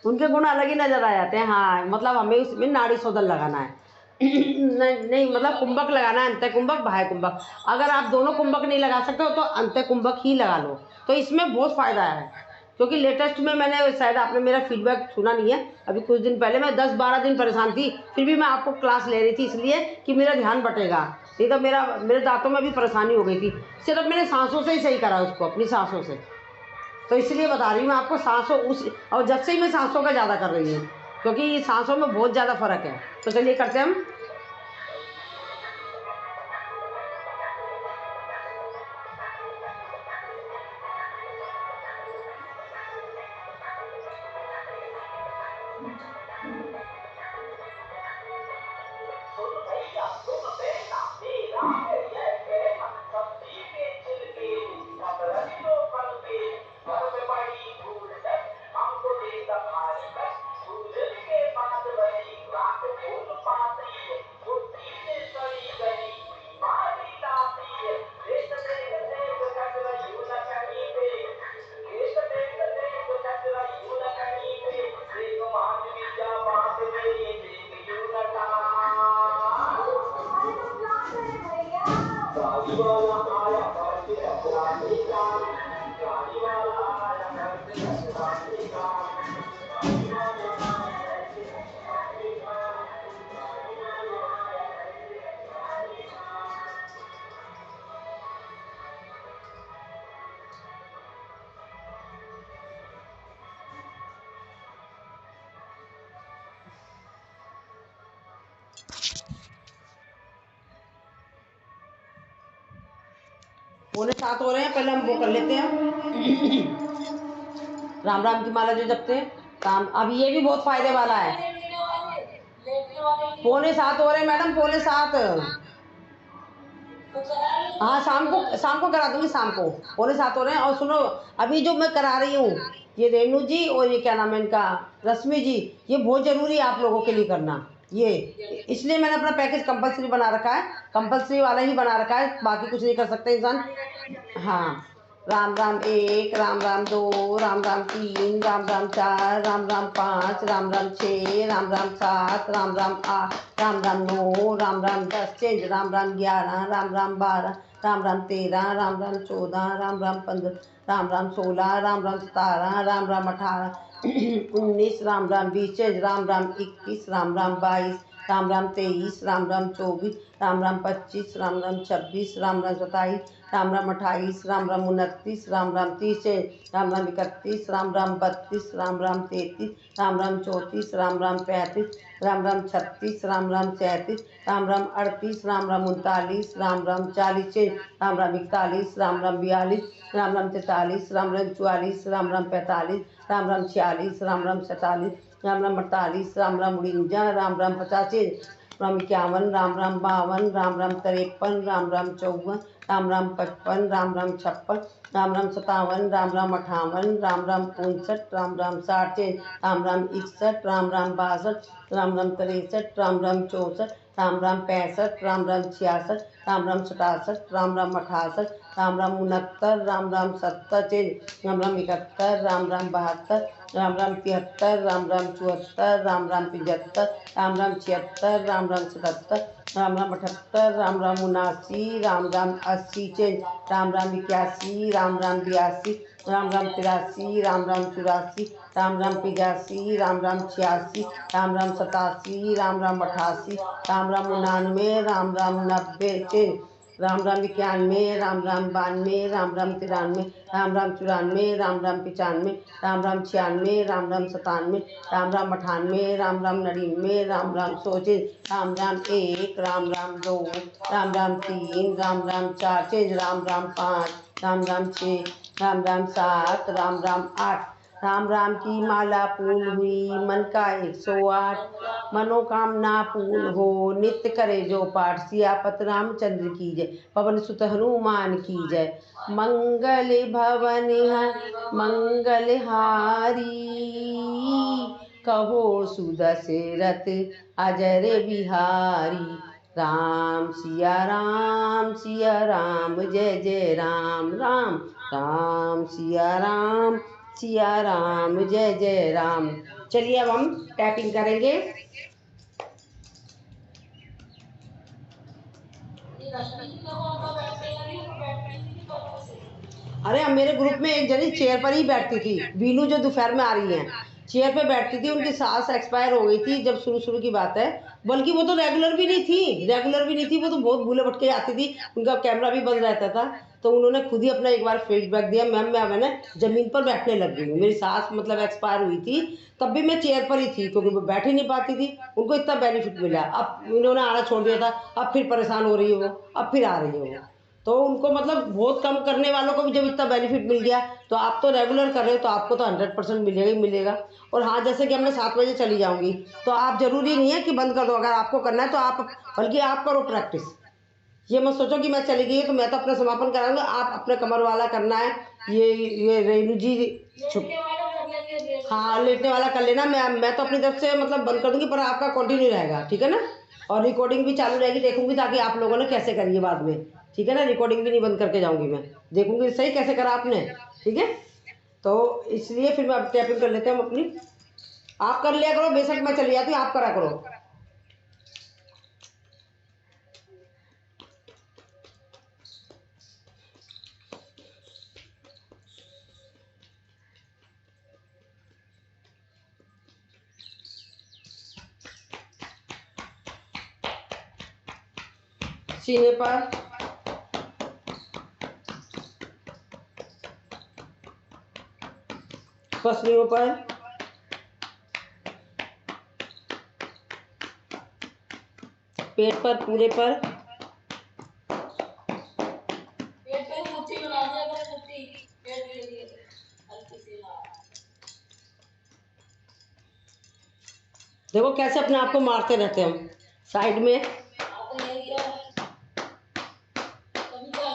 उनके गुण अलग ही नजर आ जाते हैं। हाँ, मतलब हमें उसमें नाड़ी शोधन लगाना है। नहीं मतलब कुंभक लगाना है, अंतः कुंभक, बाह्य कुंभक। अगर आप दोनों कुंभक नहीं लगा सकते हो तो अंतः कुंभक ही लगा लो, तो इसमें बहुत फ़ायदा है। क्योंकि लेटेस्ट में मैंने, शायद आपने मेरा फीडबैक सुना नहीं है, अभी कुछ दिन पहले मैं 10-12 दिन परेशान थी, फिर भी मैं आपको क्लास ले रही थी इसलिए कि मेरा ध्यान बटेगा, नहीं तो मेरे दांतों में भी परेशानी हो गई थी। सिर्फ मैंने सांसों से ही सही करा उसको, अपनी सांसों से। तो इसलिए बता रही हूँ मैं आपको, सांसों और जब से ही मैं सांसों का ज़्यादा कर रही हूँ, क्योंकि सांसों में बहुत ज़्यादा फ़र्क है। तो चलिए करते हैं हम। पौने 7 हो रहे हैं, पहले हम वो कर लेते हैं राम राम की माला जो जपते हैं काम। अब ये भी बहुत फायदे वाला है। पौने 7 हो रहे हैं मैडम, पौने 7। हाँ, शाम को करा दूंगी, शाम को। पौने 7 हो रहे हैं। और सुनो, अभी जो मैं करा रही हूँ ये रेणु जी और ये क्या नाम है इनका, रश्मि जी, ये बहुत ज़रूरी है आप लोगों के लिए करना ये, इसलिए मैंने अपना पैकेज कंपलसरी बना रखा है, कंपलसरी वाला ही बना रखा है, बाकी कुछ नहीं कर सकते इंसान। हाँ, राम राम 1, राम राम 2, राम राम 3, राम राम 4, राम राम 5, राम राम 6, राम राम 7, राम राम 8, राम राम 9, राम राम 10, चेंज, राम राम 11, राम राम 12, राम राम 13, राम राम 14, राम राम 15, राम राम 16, राम राम 17, राम राम 18, 19, राम राम 20, चेंज, राम राम 21, राम राम 22, राम राम 23, राम राम 24, राम राम 25, राम राम 26, राम राम 27, राम राम 28, राम राम 29, राम राम 30, राम राम 31, राम राम 32, राम राम 33, राम राम 34, राम राम 35, राम राम 36, राम राम 37, राम राम 38, राम राम 39, राम राम 40, राम राम 41, राम राम 42, राम राम 43, राम राम 44, राम राम 45, राम राम 46, राम राम 47, राम राम 48, राम राम 49, राम राम 50, राम 51, राम राम 52, राम राम 53, राम राम 54, राम राम 55, राम राम 56, राम राम 57, राम राम 58, राम राम 59, राम राम 60, राम राम 61, राम राम 62, राम राम 63, राम राम 64, राम राम 65, राम राम 66, राम राम 67, राम राम 68, राम राम 69, राम राम 70, राम राम 71, राम राम 72, राम राम 73, राम राम 74, राम राम 75, राम राम 76, राम राम 77, राम राम 78, राम राम 79, राम राम 80, राम राम 81, राम राम 82, राम राम 83, राम राम 84, राम राम 85, राम राम 86, राम राम 87, राम राम 88, राम राम 99, राम राम 90, राम राम 91, राम राम 92, राम राम 93, राम राम 94, राम राम 95, राम राम 96, राम राम 97, राम राम 98, राम राम 99, राम राम 100, राम राम 1, राम राम 2, राम राम 3, राम राम 4, राम राम 5, राम राम 6, राम राम 7, राम राम 8, राम राम की माला पूर्ण हुई, मन का 108, मनोकामना पूर्ण हो, नित्य करे जो पाठ, सियापत रामचंद्र की जय, पवन सुत हनुमान की जय। मंगल भवन मंगल हारी, कहो सुदशरथ अजर बिहारी, राम सिया राम जय जय राम राम, राम सिया राम जय जय राम। चलिए अब हम टैपिंग करेंगे। अरे अब मेरे ग्रुप में एक जनी चेयर पर ही बैठती थी, बीनू जो दोपहर में आ रही हैं, चेयर पे बैठती थी, उनकी सास एक्सपायर हो गई थी जब शुरू की बात है, बल्कि वो तो रेगुलर भी नहीं थी, वो तो बहुत भूले भटके आती थी, उनका कैमरा भी बंद रहता था, तो उन्होंने खुद ही अपना एक बार फीडबैक दिया, मैम मैं ना ज़मीन पर बैठने लग गई हूँ, मेरी सास मतलब एक्सपायर हुई थी तब भी मैं चेयर पर ही थी क्योंकि वो बैठ ही नहीं पाती थी, उनको इतना बेनिफिट मिला, अब इन्होंने आना छोड़ दिया था, अब फिर परेशान हो रही है वो, अब फिर आ रही है वो, तो उनको मतलब बहुत कम करने वालों को भी जब इतना बेनिफिट मिल गया, तो आप तो रेगुलर कर रहे हो तो आपको तो 100% मिलेगा ही मिलेगा। और हाँ, जैसे कि मैं 7 बजे चली जाऊंगी, तो आप ज़रूरी नहीं है कि बंद कर दो, अगर आपको करना है तो आप बल्कि आप करो प्रैक्टिस, ये मत सोचो कि मैं चली गई तो मैं तो अपना समापन कराऊंगा, आप अपने कमर वाला करना है, ये रेणु जी हाँ लेटने वाला कर लेना, मैं तो अपनी तरफ से मतलब बंद कर दूंगी, पर आपका कंटिन्यू रहेगा, ठीक है ना, और रिकॉर्डिंग भी चालू रहेगी, देखूंगी ताकि आप लोगों ने कैसे करी है बाद में, ठीक है ना, रिकॉर्डिंग भी नहीं बंद करके जाऊंगी, मैं देखूंगी सही कैसे करा आपने, ठीक है, तो इसलिए फिर मैं अब टैपिंग कर लेते हैं अपनी, आप कर लिया करो, बेशक मैं चली जाती हूँ, आप करा करो। सीने पर पसलियों पर पेट पर पूरे पर देखो कैसे अपने आप को मारते रहते हम साइड में,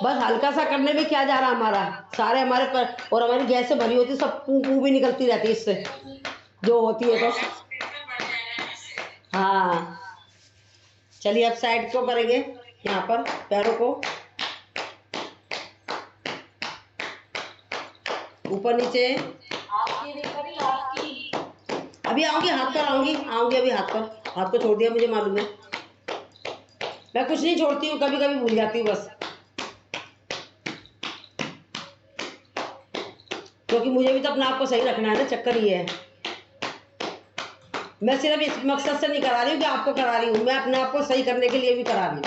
बस हल्का सा करने में क्या जा रहा हमारा, सारे हमारे पर और हमारी गैस से भरी होती, सब पू पू भी निकलती रहती है इससे जो होती है तो। हाँ चलिए अब साइड को करेंगे, यहाँ पर पैरों को ऊपर नीचे। अभी आऊंगी हाथ पर, आऊंगी अभी हाथ पर। हाथ को छोड़ दिया, मुझे मालूम है मैं कुछ नहीं छोड़ती हूँ, कभी कभी भूल जाती हूँ बस, क्योंकि मुझे भी तो अपने आप को सही रखना है ना, चक्कर ये है। मैं सिर्फ इस मकसद से नहीं करा रही हूँ कि आपको करा रही हूँ, मैं अपने आप को सही करने के लिए भी करा रही हूँ।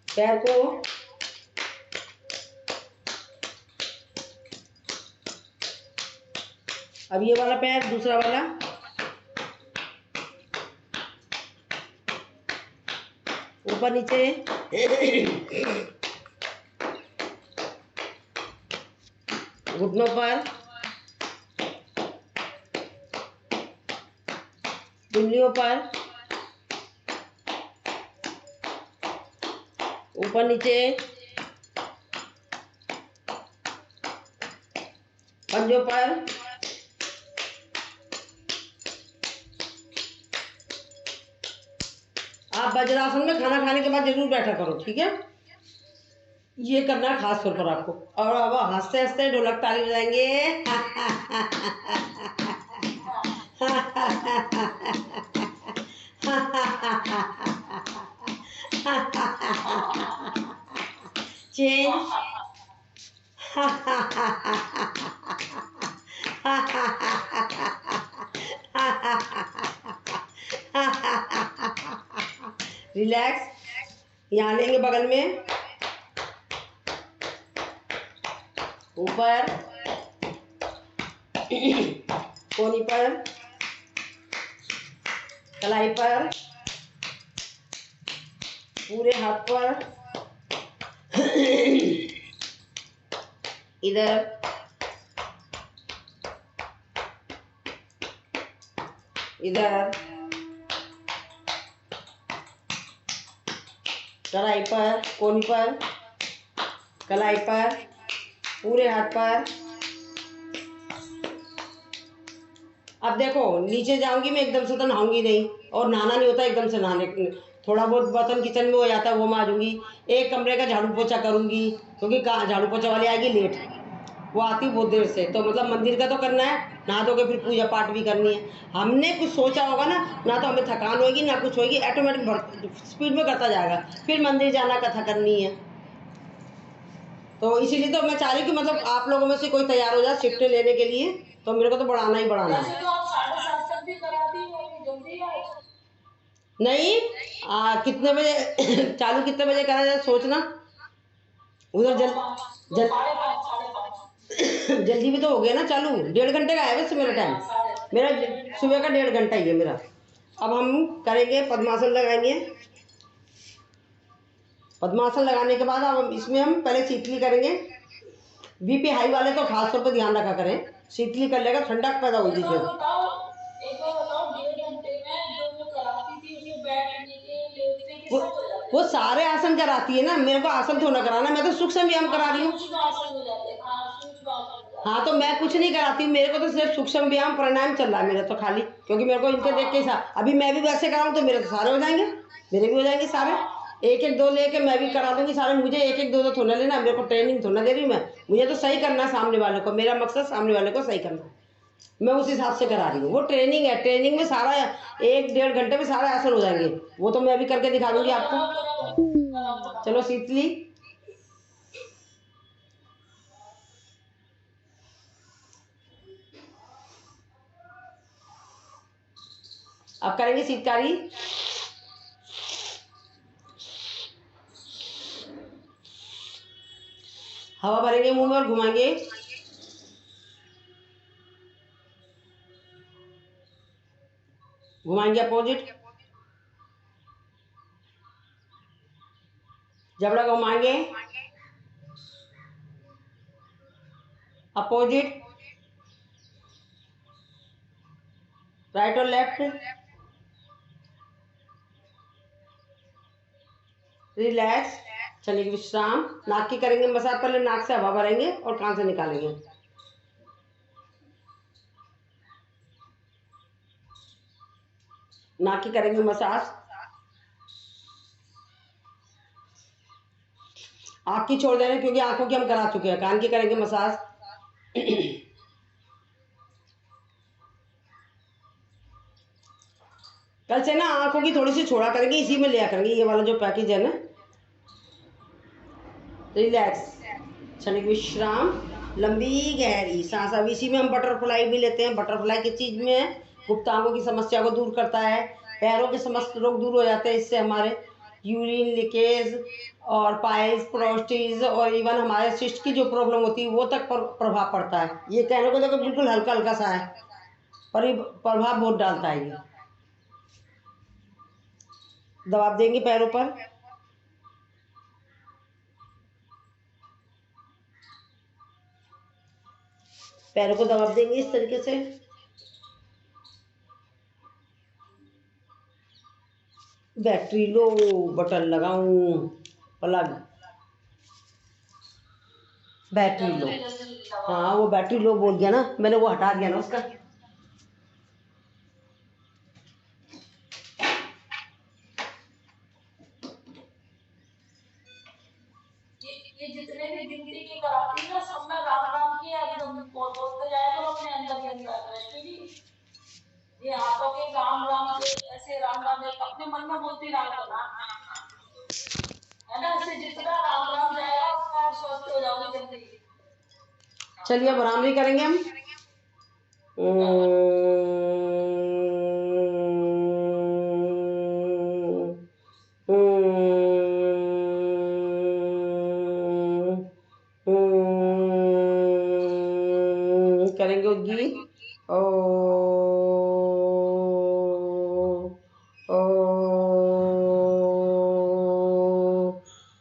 पैर को अब ये वाला पैर, दूसरा वाला, ऊपर नीचे घुटनों पर, उंगलियों पर, ऊपर नीचे, पंजों पर, आप वज्रासन में खाना खाने के बाद जरूर बैठा करो, ठीक है? ये करना है खास तौर पर आपको। और अब हंसते हंसते ढोलक ताली बजाएंगे। चेंज। रिलैक्स। यहाँ लेंगे बगल में, ऊपर, कोहनी पर, कलाई पर, पूरे हाथ पर, इधर, इधर, कलाई पर, कोहनी पर, कलाई पर, पूरे हाथ पर। अब देखो नीचे जाऊंगी मैं, एकदम से तो नहाऊंगी नहीं, और नहाना नहीं होता एकदम से नहाने, थोड़ा बहुत बर्तन किचन में हो जाता है वो मांजूंगी, एक कमरे का झाड़ू पोछा करूंगी, क्योंकि झाड़ू पोछा वाली आएगी लेट, वो आती बहुत देर से, तो मतलब मंदिर का तो करना है, नहा धो के फिर पूजा पाठ भी करनी है। हमने कुछ सोचा होगा ना तो हमें थकान होगी ना कुछ होगी, ऑटोमेटिक स्पीड में करता जाएगा, फिर मंदिर जाना, कथा करनी है। तो इसीलिए तो मैं चाह रही हूँ कि मतलब आप लोगों में से कोई तैयार हो जाए शिफ्ट लेने के लिए, तो मेरे को तो बढ़ाना ही बढ़ाना है। नहीं कितने बजे चालू, कितने बजे करा जाए सोचना, उधर जल्दी भी तो हो गया ना चालू, 1.5 घंटे का है वैसे मेरा टाइम, मेरा सुबह का 1.5 घंटा ही है मेरा। अब हम करेंगे पद्मासन लगाएंगे, पद्मासन लगाने के बाद अब इसमें हम पहले शीतली करेंगे। बीपी हाई वाले तो खास तौर पर ध्यान रखा करें, शीतली कर लेगा, ठंडक पैदा होगी फिर। वो सारे आसन कराती है ना, मेरे को आसन थोड़ा कराना, मैं तो सूक्ष्म व्यायाम करा रही हूँ। हाँ तो मैं कुछ नहीं कराती हूँ, मेरे को तो सिर्फ सूक्ष्म व्यायाम प्राणायाम चल रहा है मेरा तो खाली, क्योंकि मेरे को इनके देख के अभी मैं भी वैसे कराऊँ तो मेरे तो सारे हो जाएंगे, मेरे भी हो जाएंगे सारे, एक एक दो लेके मैं भी करा दूंगी सारे, मुझे एक एक दो दो थोड़ा लेना, मेरे को ट्रेनिंग थोड़ा दे रही हूँ मैं, मुझे तो सही करना सामने वाले को, मेरा मकसद सामने वाले को सही करना, मैं उस हिसाब से करा रही हूँ। वो ट्रेनिंग है, ट्रेनिंग में सारा 1-1.5 घंटे में सारे आसन हो जाएंगे, वो तो मैं भी करके दिखा दूंगी आपको। चलो शीतली, अब करेंगे शीतकारी। हवा भरेंगे मुंह में और घुमाएंगे, घुमाएंगे अपोजिट, जबड़ा घुमाएंगे अपोजिट, राइट और लेफ्ट, रिलैक्स। चलिए विश्राम। नाक की करेंगे मसाज, पहले नाक से हवा भरेंगे और कान से निकालेंगे। नाक की करेंगे मसाज। आँख की छोड़ दे रहे हैं क्योंकि आंखों की हम करा चुके हैं। कान की करेंगे मसाज। कल से ना आंखों की थोड़ी सी छोड़ा करेंगे, इसी में लिया करेंगे, ये वाला जो पैकेज है ना। रिलैक्स। क्षणिक विश्राम। लंबी गहरी सांस। अब इसी में हम बटरफ्लाई भी लेते हैं। बटरफ्लाई किस चीज में है? गुप्तांगों की समस्या को दूर करता है, पैरों के समस्त रोग दूर हो जाते हैं इससे। हमारे यूरिन लीकेज और पाइल्स, प्रोस्टेट और इवन हमारे सिस्ट की जो प्रॉब्लम होती है वो तक प्रभाव पड़ता है। ये कहने को देखो बिल्कुल हल्का हल्का सा है, पर ये प्रभाव बहुत डालता है। ये दबाव देंगे पैरों पर। पैरों को दबाव देंगे इस तरीके से। बैटरी लो, बटन लगाऊं, प्लग, बैटरी लो। हाँ वो बैटरी लो बोल दिया ना मैंने, वो हटा दिया ना उसका। ये जितने भी गिनती की कराती ना सब में राम राम की एकदम बोलते जाए तो अपने अंदर ही अंदर। ये हाथों के राम राम से ऐसे राम राम अपने मन में बोलती राम राम है ना। इससे जितना राम राम जाएगा उतना स्वस्थ हो जाओगे जल्दी। चलिए अब आराम भी करेंगे हम। करेंगे उद्गीत। ओ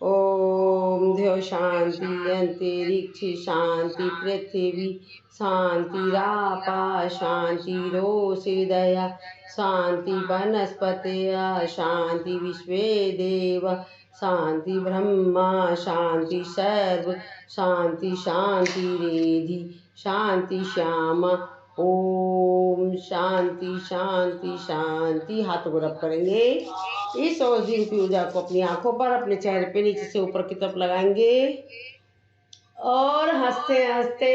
ओम ध्यो शांति अंतरिक्ष शांति पृथ्वी शांति रापा शांति रोषि दया शांति वनस्पति शांति विश्वे देव शांति ब्रह्मा शांति सर्व शांति शांति रेधि शांति श्याम। ओम शांति शांति शांति। हाथ को रब करेंगे। इस औषधि रूपी ऊर्जा को अपनी आंखों पर, अपने चेहरे पे नीचे से ऊपर की तरफ लगाएंगे और हंसते हंसते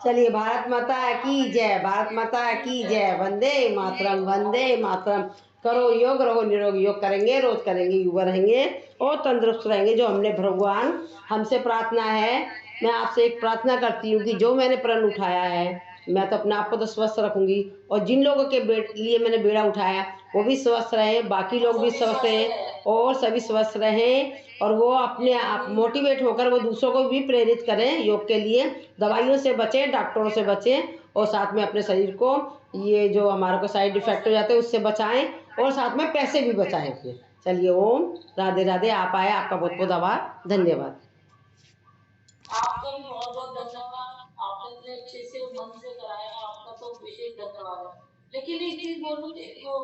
चलिए भारत माता की जय, भारत माता की जय। वंदे मातरम, वंदे मातरम। करो योग, रहो निरोग। योग करेंगे, रोज करेंगे, युवा रहेंगे और तंदुरुस्त रहेंगे। जो हमने भगवान हमसे प्रार्थना है, मैं आपसे एक प्रार्थना करती हूँ कि जो मैंने प्रण उठाया है मैं तो अपने आप को तो स्वस्थ रखूंगी, और जिन लोगों के लिए मैंने बेड़ा उठाया वो भी स्वस्थ रहें, बाकी लोग भी स्वस्थ रहें और सभी स्वस्थ रहें। और वो अपने आप मोटिवेट होकर वो दूसरों को भी प्रेरित करें योग के लिए। दवाइयों से बचें, डॉक्टरों से बचें और साथ में अपने शरीर को ये जो हमारे को साइड इफेक्ट हो जाते हैं उससे बचाएं और साथ में पैसे भी बचाएं अपने। चलिए ओम राधे राधे। आप आए, आपका बहुत बहुत आभार, धन्यवाद। आपका भी बहुत बहुत धन्यवाद। आपने इतने अच्छे से मन से कराया, आपका तो विशेष धन्यवाद है। लेकिन एक चीज बोलूं, देखो